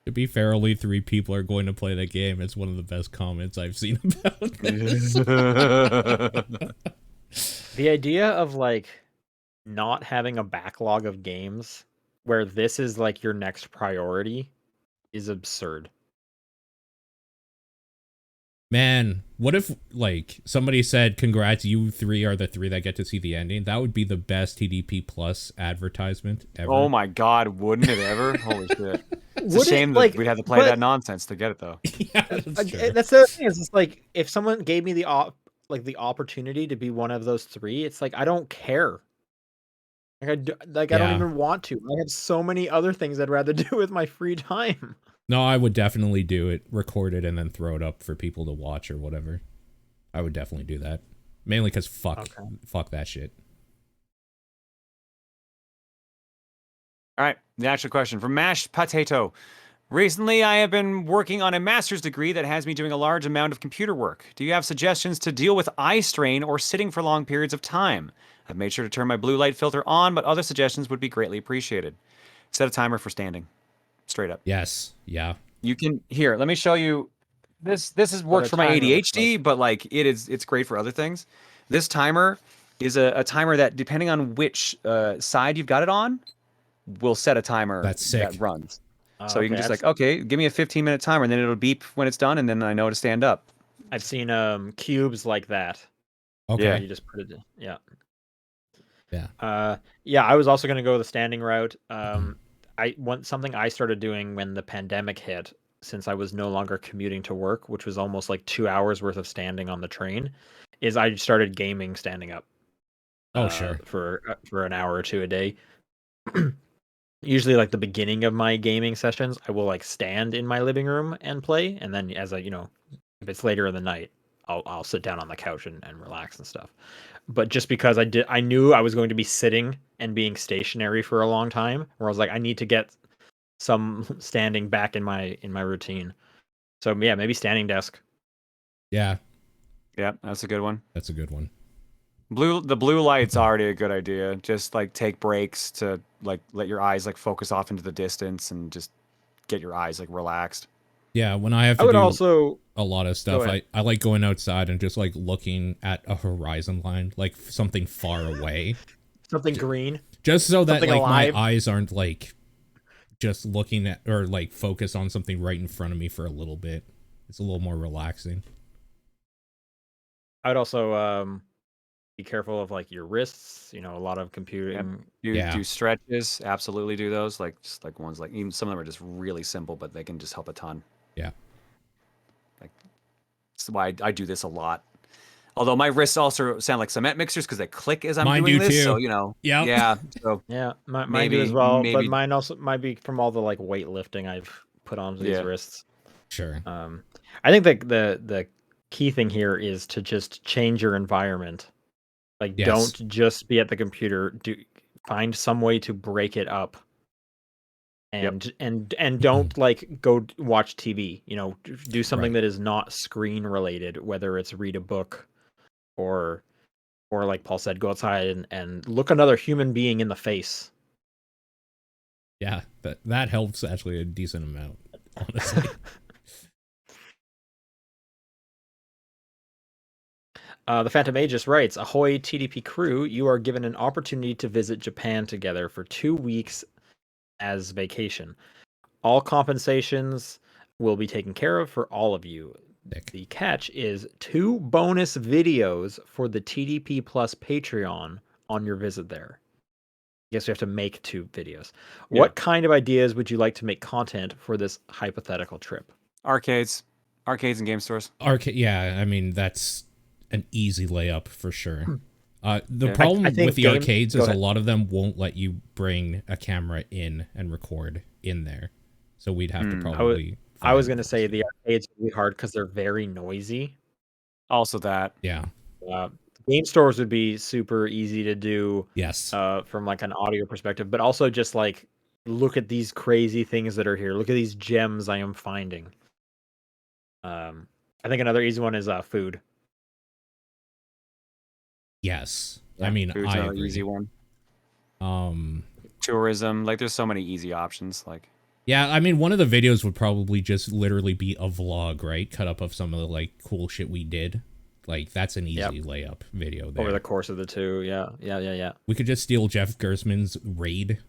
S1: To be fair, only 3 people are going to play the game. It's one of the best comments I've seen about this.
S3: The idea of like not having a backlog of games where this is like your next priority is absurd.
S1: Man, what if, like, somebody said, congrats, you 3 are the 3 that get to see the ending? That would be the best TDP Plus advertisement ever.
S2: Oh my god, wouldn't it ever? Holy shit. It's a shame that we'd have to play that nonsense to get it, though.
S1: Yeah,
S3: that's the other thing. Is it's like, if someone gave me the opportunity to be one of those 3, it's like, I don't care. I don't even want to. I have so many other things I'd rather do with my free time.
S1: No, I would definitely do it, record it, and then throw it up for people to watch or whatever. I would definitely do that. Mainly because fuck that shit.
S2: All right, the actual question from Mashed Potato. Recently, I have been working on a master's degree that has me doing a large amount of computer work. Do you have suggestions to deal with eye strain or sitting for long periods of time? I've made sure to turn my blue light filter on, but other suggestions would be greatly appreciated. Set a timer for standing. Straight up.
S1: Yes. Yeah.
S2: You can, here, let me show you This is works
S3: a
S2: for my
S3: timer looks
S2: ADHD, but like it's great for other things. This timer is a timer that, depending on which side you've got it on, will set a timer
S1: That's sick.
S2: that runs.
S3: Oh,
S2: So you can
S3: okay,
S2: just like, okay, give me a 15-minute timer, and then it'll beep when it's done, and then I know to stand up.
S3: I've seen cubes like that.
S1: Okay.
S3: You just put it in. Yeah.
S1: Yeah.
S3: Yeah, I was also going to go the standing route. Something I started doing when the pandemic hit, since I was no longer commuting to work, which was almost like 2 hours worth of standing on the train, is I started gaming standing up.
S1: Oh, sure.
S3: For an hour or two a day. Usually, like the beginning of my gaming sessions, I will like stand in my living room and play, and then as if it's later in the night, I'll sit down on the couch and relax and stuff. But just because I knew I was going to be sitting and being stationary for a long time, where I was like, I need to get some standing back in my routine. So yeah, maybe standing desk.
S1: Yeah.
S2: Yeah, that's a good one.
S1: That's a good one.
S2: The blue light's already a good idea. Just like take breaks to like let your eyes like focus off into the distance and just get your eyes like relaxed.
S1: Yeah, when I have
S3: I
S1: to
S3: would
S1: do
S3: also
S1: a lot of stuff, I like going outside and just like looking at a horizon line, like something far away.
S3: something green.
S1: Just so that
S3: Something
S1: like
S3: alive.
S1: my eyes aren't like just looking at or like focus on something right in front of me for a little bit. It's a little more relaxing.
S3: I would also be careful of like your wrists. A lot of computing.
S2: Do stretches. Absolutely do those. Like just like ones like, even some of them are just really simple, but they can just help a ton.
S1: Yeah.
S2: Like that's why I do this a lot. Although my wrists also sound like cement mixers because they click as I'm
S1: Mine
S2: doing
S1: do
S2: this.
S1: too.
S2: So
S1: Yep.
S2: yeah. So
S3: Yeah, mine do as well. But
S2: maybe
S3: mine also might be from all the like weightlifting I've put onto these wrists.
S1: Sure.
S3: I think the key thing here is to just change your environment. Like,
S1: Yes.
S3: don't just be at the computer. Find some way to break it up. And don't like go watch TV. Do something that is not screen related, whether it's read a book or like Paul said, go outside and look another human being in the face.
S1: Yeah, that helps actually a decent amount, honestly.
S3: The Phantom Aegis writes, Ahoy TDP crew, you are given an opportunity to visit Japan together for 2 weeks as vacation. All compensations will be taken care of for all of you.
S1: Nick.
S3: The catch is 2 bonus videos for the TDP Plus Patreon on your visit there. I guess we have to make 2 videos.
S2: Yeah.
S3: What kind of ideas would you like to make content for this hypothetical trip?
S2: arcades and game stores.
S1: Yeah, I mean that's an easy layup for sure. The
S2: Yeah.
S1: problem
S3: I think
S1: with the arcades is a
S3: ahead.
S1: lot of them won't let you bring a camera in and record in there. So we'd have to probably.
S3: I was going to say the arcades would be hard because they're very noisy.
S2: Also that.
S1: Yeah.
S3: Game stores would be super easy to do.
S1: Yes.
S3: From like an audio perspective, but also just like look at these crazy things that are here. Look at these gems I am finding. I think another easy one is food.
S1: Yes.
S2: Yeah,
S1: I mean,
S2: food's
S1: I
S2: another
S1: agree.
S2: easy one.
S1: Um.
S2: Tourism, like there's so many easy options. Like.
S1: Yeah, I mean, one of the videos would probably just literally be a vlog, right? Cut up of some of the like cool shit we did. Like that's an easy layup video there.
S3: Over the course of the 2, yeah.
S1: We could just steal Jeff Gersman's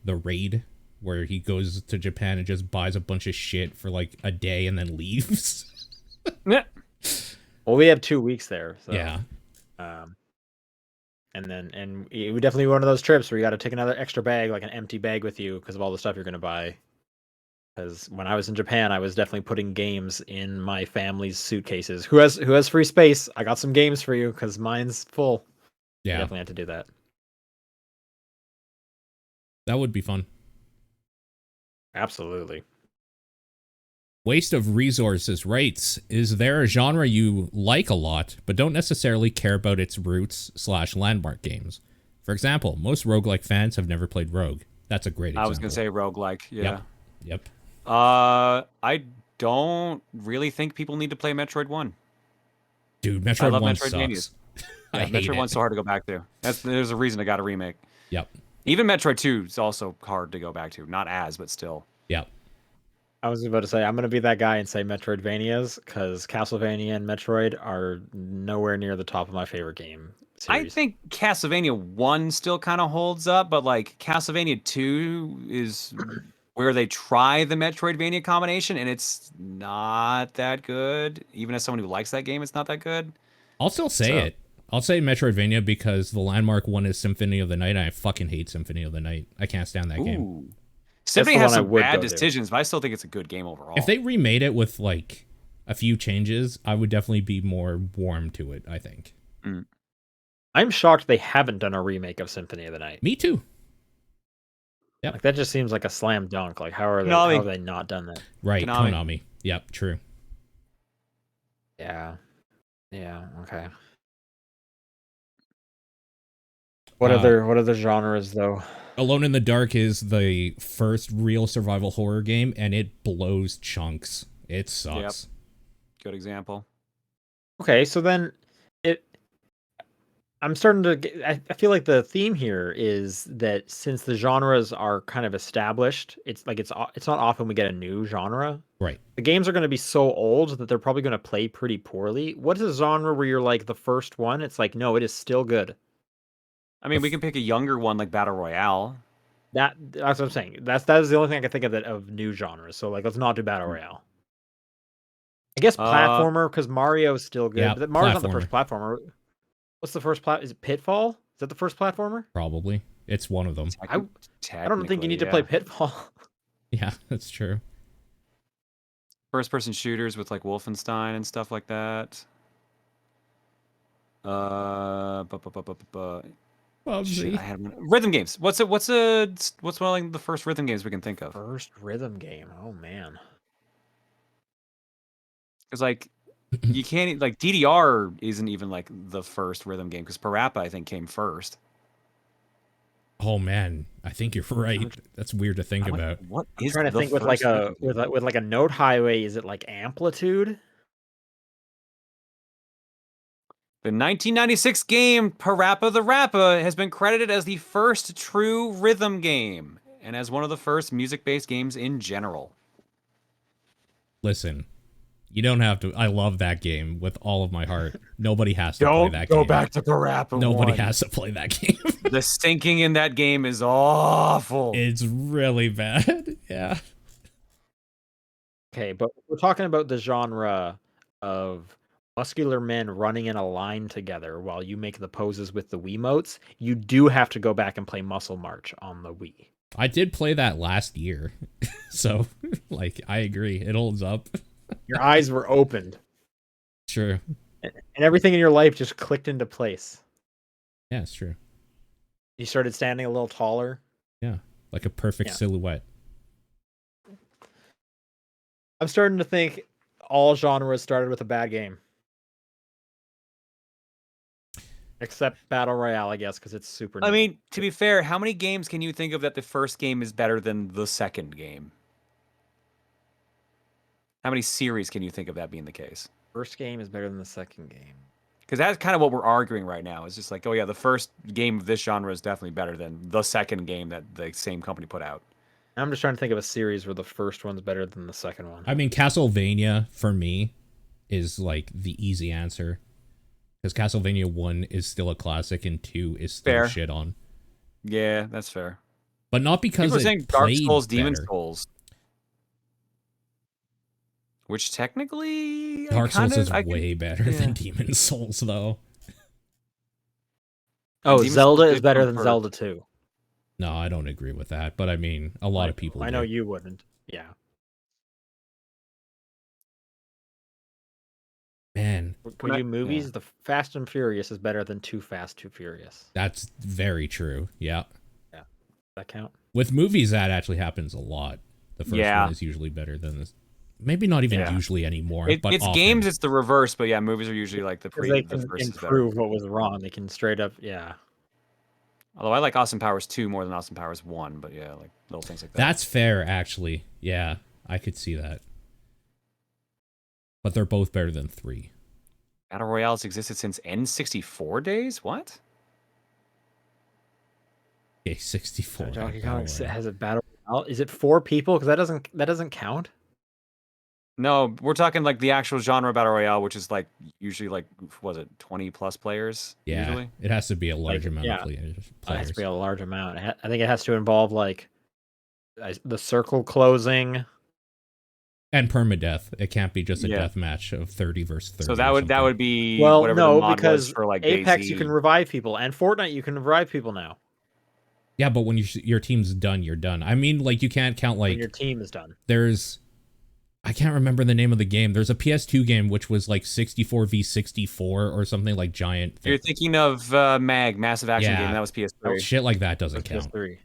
S1: the raid, where he goes to Japan and just buys a bunch of shit for like a day and then leaves.
S2: Yeah.
S3: Well, we have 2 weeks there, so
S1: Yeah.
S3: And it would definitely be one of those trips where you got to take another extra bag, like an empty bag with you, because of all the stuff you're going to buy. Because when I was in Japan, I was definitely putting games in my family's suitcases. Who has free space? I got some games for you because mine's full.
S1: Yeah.
S3: I definitely had to do that.
S1: That would be fun.
S3: Absolutely.
S1: Waste of resources rates. Is there a genre you like a lot, but don't necessarily care about its roots / landmark games? For example, most roguelike fans have never played Rogue. That's a great example.
S2: I was gonna say roguelike. Yeah.
S1: Yep.
S2: I don't really think people need to play Metroid 1.
S1: Dude, Metroid
S2: I love
S1: 1
S2: Metroid
S1: sucks.
S2: Manias.
S1: I hate
S2: Metroid
S1: it.
S2: 1's so hard to go back to. There's a reason it got a remake.
S1: Yep.
S2: Even Metroid 2 is also hard to go back to. Not as, but still.
S1: Yep.
S3: I was about to say I'm gonna be that guy and say Metroidvanias because Castlevania and Metroid are nowhere near the top of my favorite game
S2: I
S3: series.
S2: think Castlevania 1 still kind of holds up, but like Castlevania 2 is where they try the Metroidvania combination, and it's not that good. Even as someone who likes that game, it's not that good.
S1: I'll still say
S2: So-
S1: it. I'll say Metroidvania because the landmark one is Symphony of the Night, and I fucking hate Symphony of the Night. I can't stand that game.
S2: Ooh. Symphony
S3: the
S2: has
S3: one I
S2: some
S3: would
S2: bad
S3: go to.
S2: decisions, but I still think it's a good game overall.
S1: If they remade it with like a few changes, I would definitely be more warm to it, I think.
S3: I'm shocked they haven't done a remake of Symphony of the Night.
S1: Me too. Yep.
S3: Like that just seems like a slam dunk. Like how
S2: Konami.
S3: have they not done that?
S1: Right,
S2: Konami.
S1: Konami. Yep, true.
S3: Yeah. Yeah, okay. What other genres though?
S1: Alone in the Dark is the first real survival horror game, and it blows chunks. It sucks.
S2: Good example.
S3: Okay, so then I'm starting to get, I feel like the theme here is that since the genres are kind of established, it's not often we get a new genre.
S1: Right.
S3: The games are going to be so old that they're probably going to play pretty poorly. What is a genre where you're like the first one? It's like, no, it is still good.
S2: I mean, we can pick a younger one like Battle Royale.
S3: That's what I'm saying. That is the only thing I can think of new genres. So like, let's not do Battle Royale. I guess platformer because Mario is still good.
S1: Yeah,
S3: But Mario's not the first platformer. What's the first Is it Pitfall? Is that the first platformer?
S1: Probably. It's one of them.
S3: I don't think you need to play Pitfall.
S1: Yeah, that's true.
S2: First-person shooters with like Wolfenstein and stuff like that. Shit, I had one. Rhythm games. What's one of like the first rhythm games we can think of?
S3: First rhythm game. Oh man.
S2: Because like you can't like DDR isn't even like the first rhythm game because Parappa I think came first.
S1: Oh man, I think you're right. That's weird to think about.
S2: What
S3: I'm
S2: is
S3: trying to
S2: the
S3: think with like
S2: first rhythm game?
S3: with like a note highway. Is it like Amplitude?
S2: The 1996 game Parappa the Rappa has been credited as the first true rhythm game and as one of the first music-based games in general.
S1: Listen, you don't have to. I love that game with all of my heart. Nobody has to play that game.
S2: Go back to Parappa.
S1: Nobody
S2: 1.
S1: has to play that game.
S2: The syncing in that game is awful.
S1: It's really bad. Yeah.
S3: Okay, but we're talking about the genre of muscular men running in a line together while you make the poses with the Wiimotes. You do have to go back and play Muscle March on the Wii.
S1: I did play that last year. So, like, I agree. It holds up.
S3: Your eyes were opened.
S1: Sure.
S3: And everything in your life just clicked into place.
S1: Yeah, it's true.
S3: You started standing a little taller.
S1: Yeah. Like a perfect silhouette.
S3: I'm starting to think all genres started with a bad game. Except Battle Royale, I guess, because it's super new.
S2: I mean, to be fair, how many games can you think of that the first game is better than the second game? How many series can you think of that being the case?
S3: First game is better than the second game.
S2: Because that's kind of what we're arguing right now. It's just like, oh yeah, the first game of this genre is definitely better than the second game that the same company put out.
S3: I'm just trying to think of a series where the first one's better than the second one.
S1: I mean, Castlevania, for me, is like the easy answer. Because Castlevania 1 is still a classic and 2 is still
S2: Fair.
S1: shit on.
S2: Yeah, that's fair.
S1: But not because
S2: People are
S1: it
S2: saying Dark
S1: played
S2: Souls, Demon
S1: better.
S2: Souls. Which technically...
S1: Dark Souls is way better than Demon Souls, though.
S3: Oh,
S2: Demon
S3: Zelda
S2: Souls
S3: is better
S2: did
S3: than
S2: come
S3: Zelda 2.
S1: No, I don't agree with that. But I mean, a lot of people
S3: I know
S1: do.
S3: you wouldn't. Yeah.
S1: Man.
S3: When we do movies, the Fast and Furious is better than Too Fast, Too Furious.
S1: That's very true. Yeah.
S3: Yeah. Does that count?
S1: With movies, that actually happens a lot. The first one is usually better than this. Maybe not even usually anymore. But
S2: it's
S1: often.
S2: games, it's the reverse. But yeah, movies are usually like the
S3: can
S2: first
S3: improve what was wrong. They can straight up,
S2: Although I like Austin Powers 2 more than Austin Powers 1. But yeah, like little things like that.
S1: That's fair, actually. Yeah, I could see that. But they're both better than 3.
S2: Battle Royale's existed since N64 days? What?
S1: Okay, 64.
S3: has a battle royale. Is it 4 people? Because that doesn't count.
S2: No, we're talking like the actual genre battle royale, which is like usually like was it 20 plus players
S1: Yeah,
S2: usually?
S1: it has to be a large
S3: Like,
S1: amount of
S3: yeah,
S1: players.
S3: it has to be a large amount. I think it has to involve like the circle closing.
S1: And permadeath. It can't be just a
S2: Yeah.
S1: death match of 30 versus 30.
S2: So
S1: or
S2: that
S1: something.
S2: would be
S3: Well,
S2: whatever the
S3: no,
S2: mod was
S3: because
S2: for like
S3: Apex you
S2: DayZ.
S3: can revive people, and Fortnite you can revive people now
S1: Yeah, but when your team's done, you're done. I mean, like, you can't count,
S3: when
S1: like,
S3: your team is done.
S1: there's... I can't remember the name of the game. There's a PS2 game which was like 64 v 64 or something like giant.
S2: You're thinking of Massive Action Game. That was PS3.
S1: Shit like that doesn't
S3: That's
S1: count.
S3: PS3.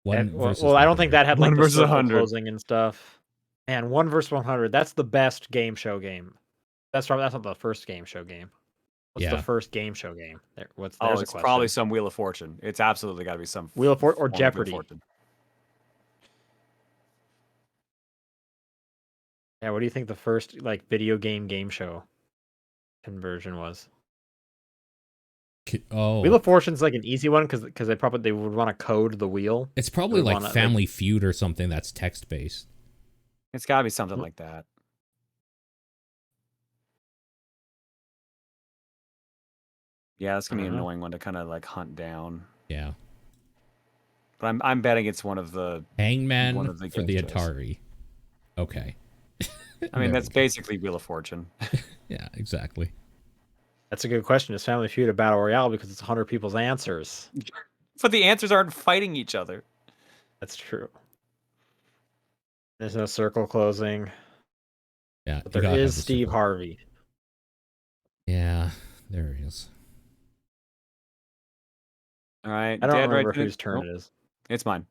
S1: One versus
S3: Well, I don't think
S1: 100.
S3: that had like
S2: 1
S3: the
S2: versus
S3: circle
S2: 100.
S3: closing and stuff. And 1 versus 100. That's the best game show game. That's not the first game show game. What's the first game show game? There's a
S2: it's
S3: question.
S2: probably some Wheel of Fortune. It's absolutely got to be some
S3: Wheel of Fortune or
S2: form of Wheel of
S3: Jeopardy.
S2: Fortune.
S3: Yeah, what do you think the first like video game show conversion was? Wheel of Fortune's like an easy one because they would want to code the wheel.
S1: It's probably like Family Feud or something that's text based.
S2: It's got to be something like that. Yeah, that's gonna be an annoying one to kind of like hunt down.
S1: Yeah.
S2: But I'm betting it's one of the
S1: Hangman
S2: the
S1: for the
S2: game shows.
S1: Atari. Okay.
S2: I mean, that's basically Wheel of Fortune.
S1: Yeah, exactly.
S3: That's a good question. Is Family Feud a battle royale because it's 100 people's answers?
S2: But the answers aren't fighting each other.
S3: That's true. There's no circle closing.
S1: Yeah,
S3: but there is Steve Harvey.
S1: Yeah, there he is.
S2: All right.
S3: I don't remember whose turn it is.
S2: It's mine.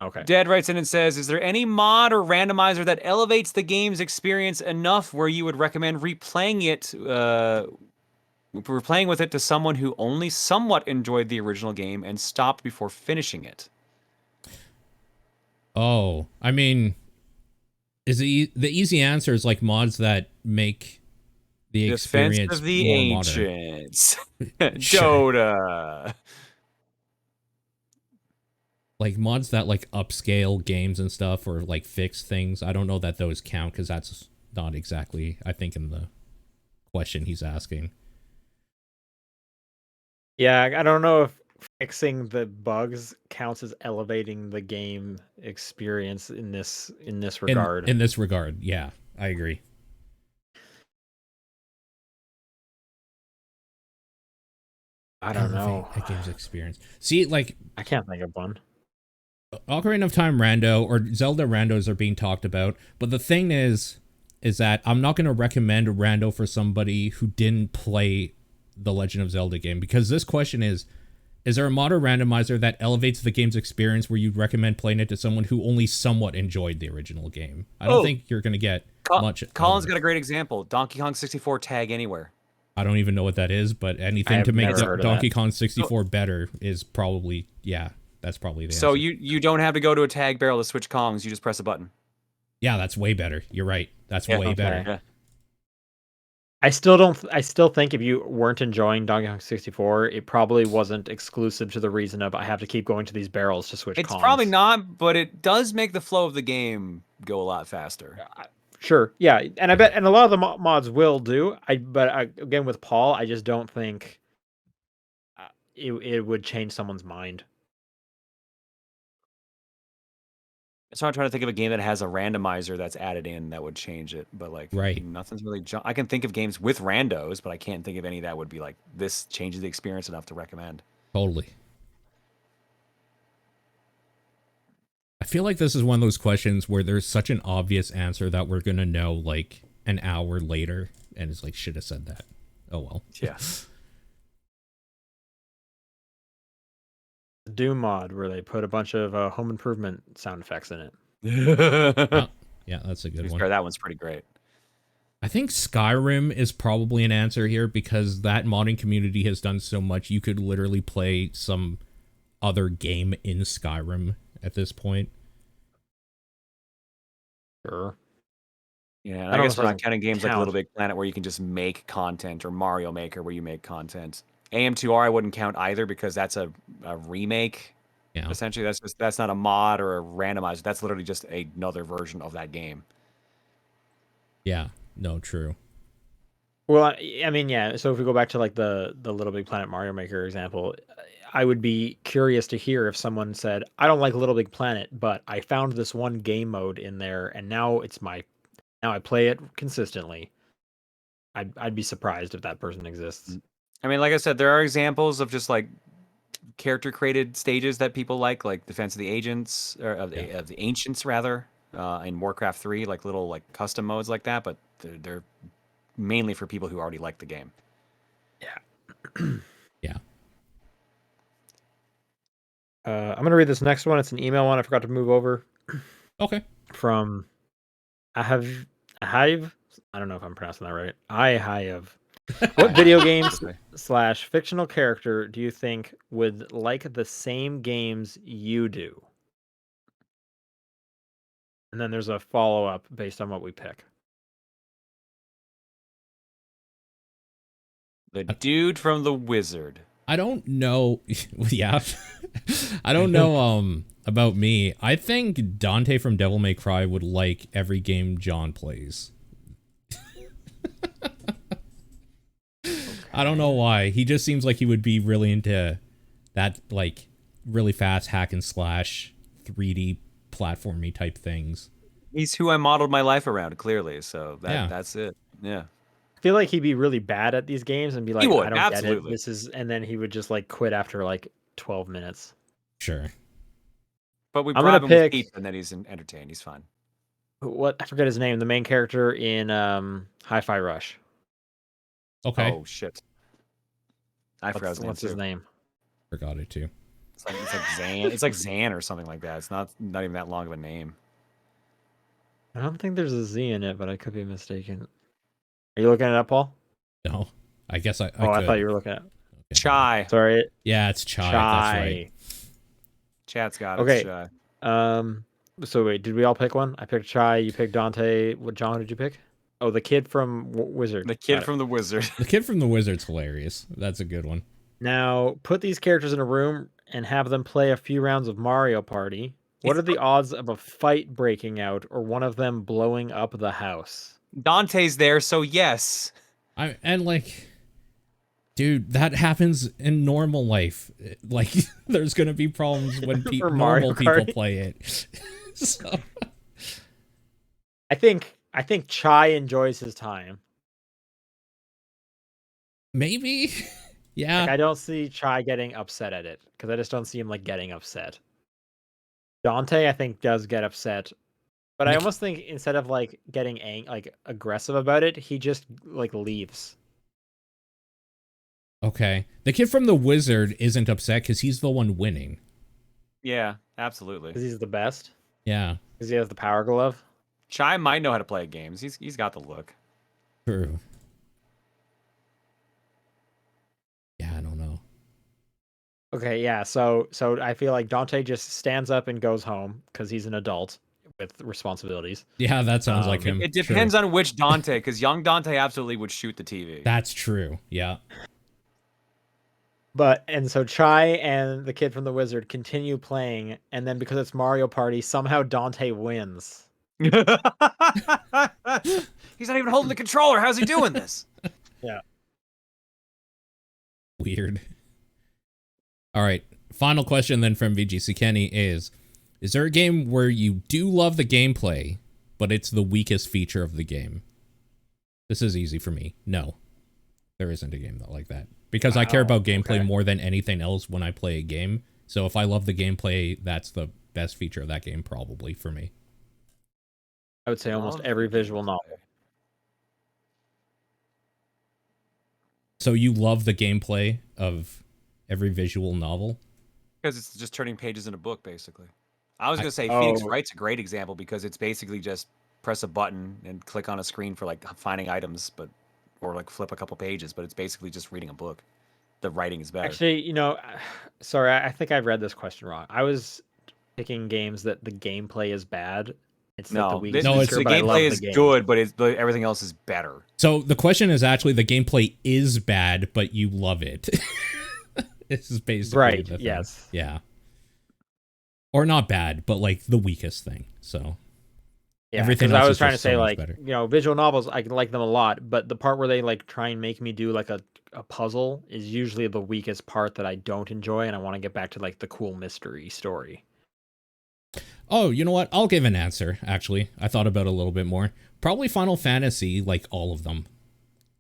S3: Okay.
S2: Dad writes in and says, is there any mod or randomizer that elevates the game's experience enough where you would recommend replaying with it to someone who only somewhat enjoyed the original game and stopped before finishing it?
S1: Oh, I mean, the easy answer is like mods that make the experience
S2: Defense of the
S1: more
S2: Ancients. Dota.
S1: Like mods that like upscale games and stuff or like fix things. I don't know that those count because that's not exactly, I think, in the question he's asking.
S3: Yeah, I don't know if fixing the bugs counts as elevating the game experience in this regard.
S1: In this regard, yeah, I agree.
S3: I don't know.
S1: A game's experience. See, like,
S3: I can't think of one.
S1: Ocarina of Time Rando or Zelda Randos are being talked about, but the thing is that I'm not going to recommend Rando for somebody who didn't play the Legend of Zelda game, because this question is there a mod or randomizer that elevates the game's experience where you'd recommend playing it to someone who only somewhat enjoyed the original game? I don't think you're going to get much.
S2: Colin's got a great example. Donkey Kong 64 Tag Anywhere.
S1: I don't even know what that is, but anything to make Donkey Kong 64 better is probably, yeah, that's probably the answer.
S2: So you don't have to go to a tag barrel to switch Kongs. You just press a button.
S1: Yeah, that's way better. You're right. That's way better.
S2: Yeah.
S3: I still think if you weren't enjoying Donkey Kong 64, it probably wasn't exclusive to the reason of I have to keep going to these barrels to switch Kongs.
S2: It's probably not, but it does make the flow of the game go a lot faster.
S3: Sure, yeah, and I bet, and a lot of the mods will do. Again, with Paul, I just don't think it would change someone's mind.
S2: So I'm trying to think of a game that has a randomizer that's added in that would change it, but like nothing's really. I can think of games with randos, but I can't think of any that would be like this changes the experience enough to recommend.
S1: Totally. I feel like this is one of those questions where there's such an obvious answer that we're gonna know like an hour later, and it's like, should have said that. Oh well.
S2: Yeah.
S3: Doom mod where they put a bunch of home improvement sound effects in it.
S1: Yeah, that's a good one.
S2: That one's pretty great.
S1: I think Skyrim is probably an answer here because that modding community has done so much. You could literally play some other game in Skyrim at this point.
S3: Sure.
S2: Yeah, I guess we're not counting games like Little Big Planet where you can just make content, or Mario Maker where you make content. AM2R I wouldn't count either because that's a remake.
S1: Yeah.
S2: Essentially, that's not a mod or a randomizer. That's literally just another version of that game.
S1: Yeah. No, true.
S3: Well, I mean, yeah. So if we go back to like the Little Big Planet Mario Maker example, I would be curious to hear if someone said, "I don't like Little Big Planet, but I found this one game mode in there, and now I play it consistently." I'd be surprised if that person exists.
S2: I mean, like I said, there are examples of just like character created stages that people like Defense of the Agents or of the Ancients rather, in Warcraft 3, like little like custom modes like that. But they're mainly for people who already like the game.
S3: Yeah.
S1: Yeah.
S3: I'm gonna read this next one. It's an email one. I forgot to move over.
S1: Okay.
S3: From Hive. I don't know if I'm pronouncing that right. Hive. What video games / fictional character do you think would like the same games you do? And then there's a follow-up based on what we pick.
S2: The dude from The Wizard.
S1: I don't know. Yeah. I don't know about me. I think Dante from Devil May Cry would like every game John plays. I don't know why. He just seems like he would be really into that, like, really fast hack and slash 3D platformy type things.
S2: He's who I modeled my life around, clearly. So that's it. Yeah.
S3: I feel like he'd be really bad at these games and be like,
S2: would,
S3: I don't
S2: absolutely.
S3: get it. And then he would just like quit after like 12 minutes.
S1: Sure.
S2: But we
S3: I'm
S2: bribe
S3: gonna
S2: him
S3: pick-
S2: with pizza and then he's entertained. He's fine.
S3: What? I forget his name. The main character in Hi-Fi Rush.
S1: Okay.
S2: Oh shit. I forgot his name.
S3: What's his name?
S1: Forgot it too.
S2: It's like Zan. It's like Zan or something like that. It's not even that long of a name.
S3: I don't think there's a Z in it, but I could be mistaken. Are you looking it up, Paul?
S1: No. I guess I
S3: I
S1: could.
S3: thought you were looking at it.
S1: Okay.
S2: Chai.
S3: Sorry.
S1: Yeah, it's Chai. That's right.
S2: Chat's got it.
S3: Okay.
S2: It's Chai.
S3: So wait, did we all pick one? I picked Chai. You picked Dante. What John did you pick? Oh, the kid from Wizard.
S2: The kid from The Wizard.
S1: The kid from The Wizard's hilarious. That's a good one.
S3: Now, put these characters in a room and have them play a few rounds of Mario Party. What are the odds of a fight breaking out or one of them blowing up the house?
S2: Dante's there, so yes.
S1: And like, dude, that happens in normal life. Like, there's gonna be problems when normal people play it. So.
S3: I think Chai enjoys his time.
S1: Maybe. Yeah.
S3: Like, I don't see Chai getting upset at it because I just don't see him like getting upset. Dante, I think, does get upset, but I almost think instead of like getting like aggressive about it, he just like leaves.
S1: Okay. The kid from The Wizard isn't upset because he's the one winning.
S2: Yeah, absolutely.
S3: Because he's the best.
S1: Yeah.
S3: Because he has the power glove.
S2: Chai might know how to play games. He's got the look.
S1: True. Yeah, I don't know.
S3: Okay, yeah. So I feel like Dante just stands up and goes home because he's an adult with responsibilities.
S1: Yeah, that sounds like him.
S2: It depends on which Dante, because young Dante absolutely would shoot the TV.
S1: That's true. Yeah.
S3: And so Chai and the kid from The Wizard continue playing, and then because it's Mario Party, somehow Dante wins.
S2: He's not even holding the controller. How's he doing this?
S3: Yeah.
S1: Weird. All right. Final question then from VGC Kenny is there a game where you do love the gameplay, but it's the weakest feature of the game? This is easy for me. No. There isn't a game like that. Because I care about gameplay more than anything else when I play a game. So if I love the gameplay, that's the best feature of that game probably for me.
S3: I would say almost every visual novel.
S1: So you love the gameplay of every visual novel?
S2: Because it's just turning pages in a book, basically. I was going to say Phoenix Wright's a great example because it's basically just press a button and click on a screen for like finding items, or like flip a couple pages, but it's basically just reading a book. The writing is better.
S3: Actually, sorry, I think I've read this question wrong. I was picking games that the gameplay is bad. It's
S2: no,
S3: the weakest
S2: the
S3: feature,
S2: gameplay is good, but everything else is better.
S1: So the question is actually the gameplay is bad, but you love it. This is basically
S3: right.
S1: the thing.
S3: Yes.
S1: Yeah. Or not bad, but like the weakest thing. So
S3: Yeah,
S1: everything
S3: because
S1: else
S3: I
S1: is
S3: was trying to
S1: just so
S3: say
S1: much
S3: like
S1: better.
S3: visual novels I like them a lot, but the part where they like try and make me do like a puzzle is usually the weakest part that I don't enjoy, and I want to get back to like the cool mystery story.
S1: Oh, you know what? I'll give an answer, actually. I thought about it a little bit more. Probably Final Fantasy, like all of them.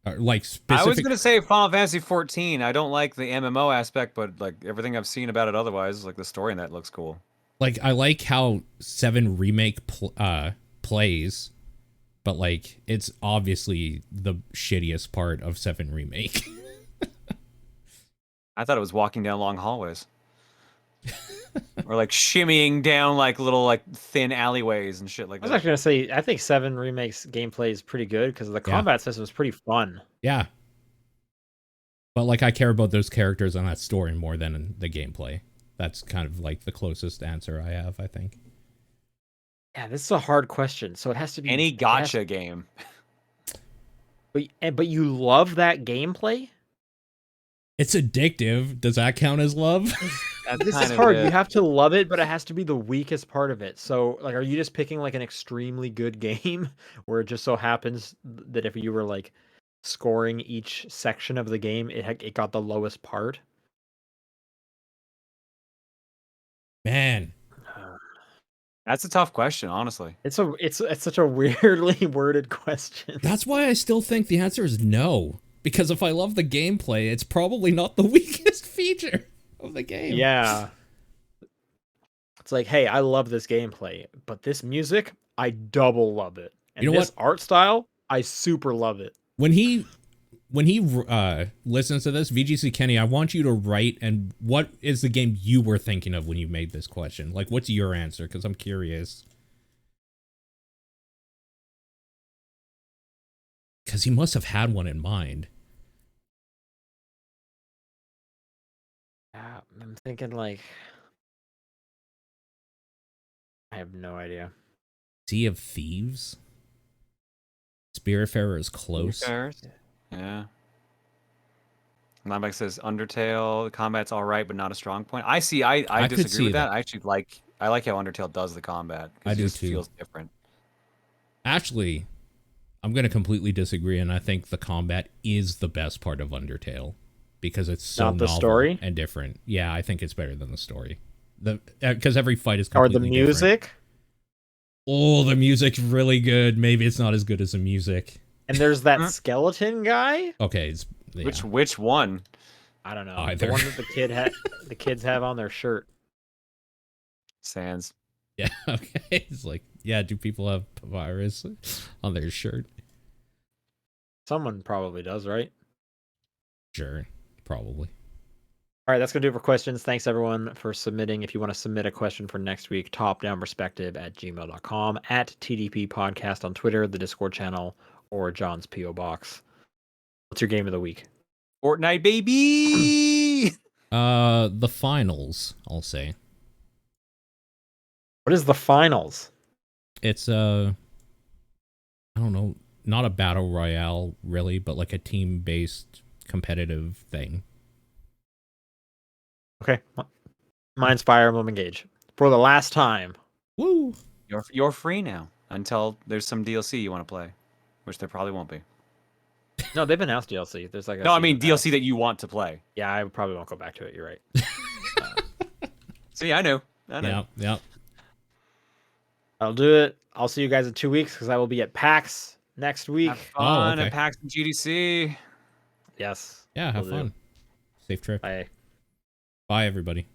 S1: Like
S2: I was
S1: specific.
S2: gonna say Final Fantasy 14. I don't like the MMO aspect, but like everything I've seen about it otherwise, like the story in that looks cool.
S1: Like, I like how 7 Remake plays, but like, it's obviously the shittiest part of 7 Remake.
S2: I thought it was walking down long hallways. Or like shimmying down like little like thin alleyways and shit like
S3: I was
S2: that.
S3: actually gonna say I think 7 Remakes gameplay is pretty good because the
S1: Yeah.
S3: combat system is pretty fun.
S1: Yeah. But like, I care about those characters and that story more than the gameplay. That's kind of like the closest answer I have, I think.
S3: Yeah, this is a hard question, so it has to be
S2: Any gotcha game.
S3: But you love that gameplay?
S1: It's addictive. Does that count as love?
S2: That's
S3: This is
S2: kind of
S3: hard.
S2: it.
S3: You have to love it, but it has to be the weakest part of it. So, like, are you just picking like an extremely good game where it just so happens that if you were like scoring each section of the game, it got the lowest part?
S1: Man,
S2: That's a tough question, honestly.
S3: It's such a weirdly worded question.
S1: that's why I still think the answer is no. Because if I love the gameplay, it's probably not the weakest feature of the game.
S3: Yeah. It's like, hey, I love this gameplay, but this music, I double love it. And
S1: You know
S3: this art style, I super love it.
S1: When he listens to this, VGC Kenny, I want you to write and what is the game you were thinking of when you made this question? Like, what's your answer? Because I'm curious. Because he must have had one in mind.
S3: Yeah, I'm thinking like I have no idea.
S1: Sea of Thieves? Spiritfarer is close.
S2: Yeah. Linebacker says Undertale, the combat's alright, but not a strong point. I
S1: I could
S2: disagree
S1: see
S2: with that.
S1: that.
S2: I actually like how Undertale does the combat.
S1: I
S2: It
S1: do
S2: just
S1: too.
S2: feels different.
S1: Actually, I'm going to completely didisagree, and I think the combat is the best part of Undertale because it's so
S3: Not the
S1: novel
S3: story?
S1: and different. Yeah, I think it's better than the story. Because every fight is
S3: Or
S1: completely
S3: the music.
S1: different. Oh, the music's really good. Maybe it's not as good as the music.
S3: And there's that skeleton guy.
S1: Okay, it's, yeah.
S2: Which one?
S3: I don't know.
S1: Either.
S3: The one that the kids have on their shirt.
S2: Sans.
S1: Yeah, okay. It's like, yeah, do people have virus on their shirt?
S3: Someone probably does, right?
S1: Sure, probably.
S3: All right, that's going to do it for questions. Thanks, everyone, for submitting. If you want to submit a question for next week, topdownperspective@gmail.com, at TDP Podcast on Twitter, the Discord channel, or John's P.O. Box. What's your game of the week?
S2: Fortnite, baby!
S1: The finals, I'll say.
S3: What is the finals?
S1: It's, I don't know, not a battle royale, really, but like a team-based competitive thing.
S3: Okay. Mine's Fire Emblem Engage. For the last time.
S1: Woo!
S2: You're free now until there's some DLC you want to play, which there probably won't be.
S3: No, they've announced DLC. There's like a
S2: No, I mean
S3: season pass.
S2: DLC that you want to play.
S3: Yeah, I probably won't go back to it. You're right.
S2: See, I know.
S1: Yeah.
S3: I'll do it. I'll see you guys in 2 weeks because I will be at PAX next week.
S2: Have fun
S1: okay.
S2: at PAX and GDC.
S3: Yes.
S1: Yeah, have
S3: will do.
S1: fun. Safe trip.
S3: Bye.
S1: Bye, everybody.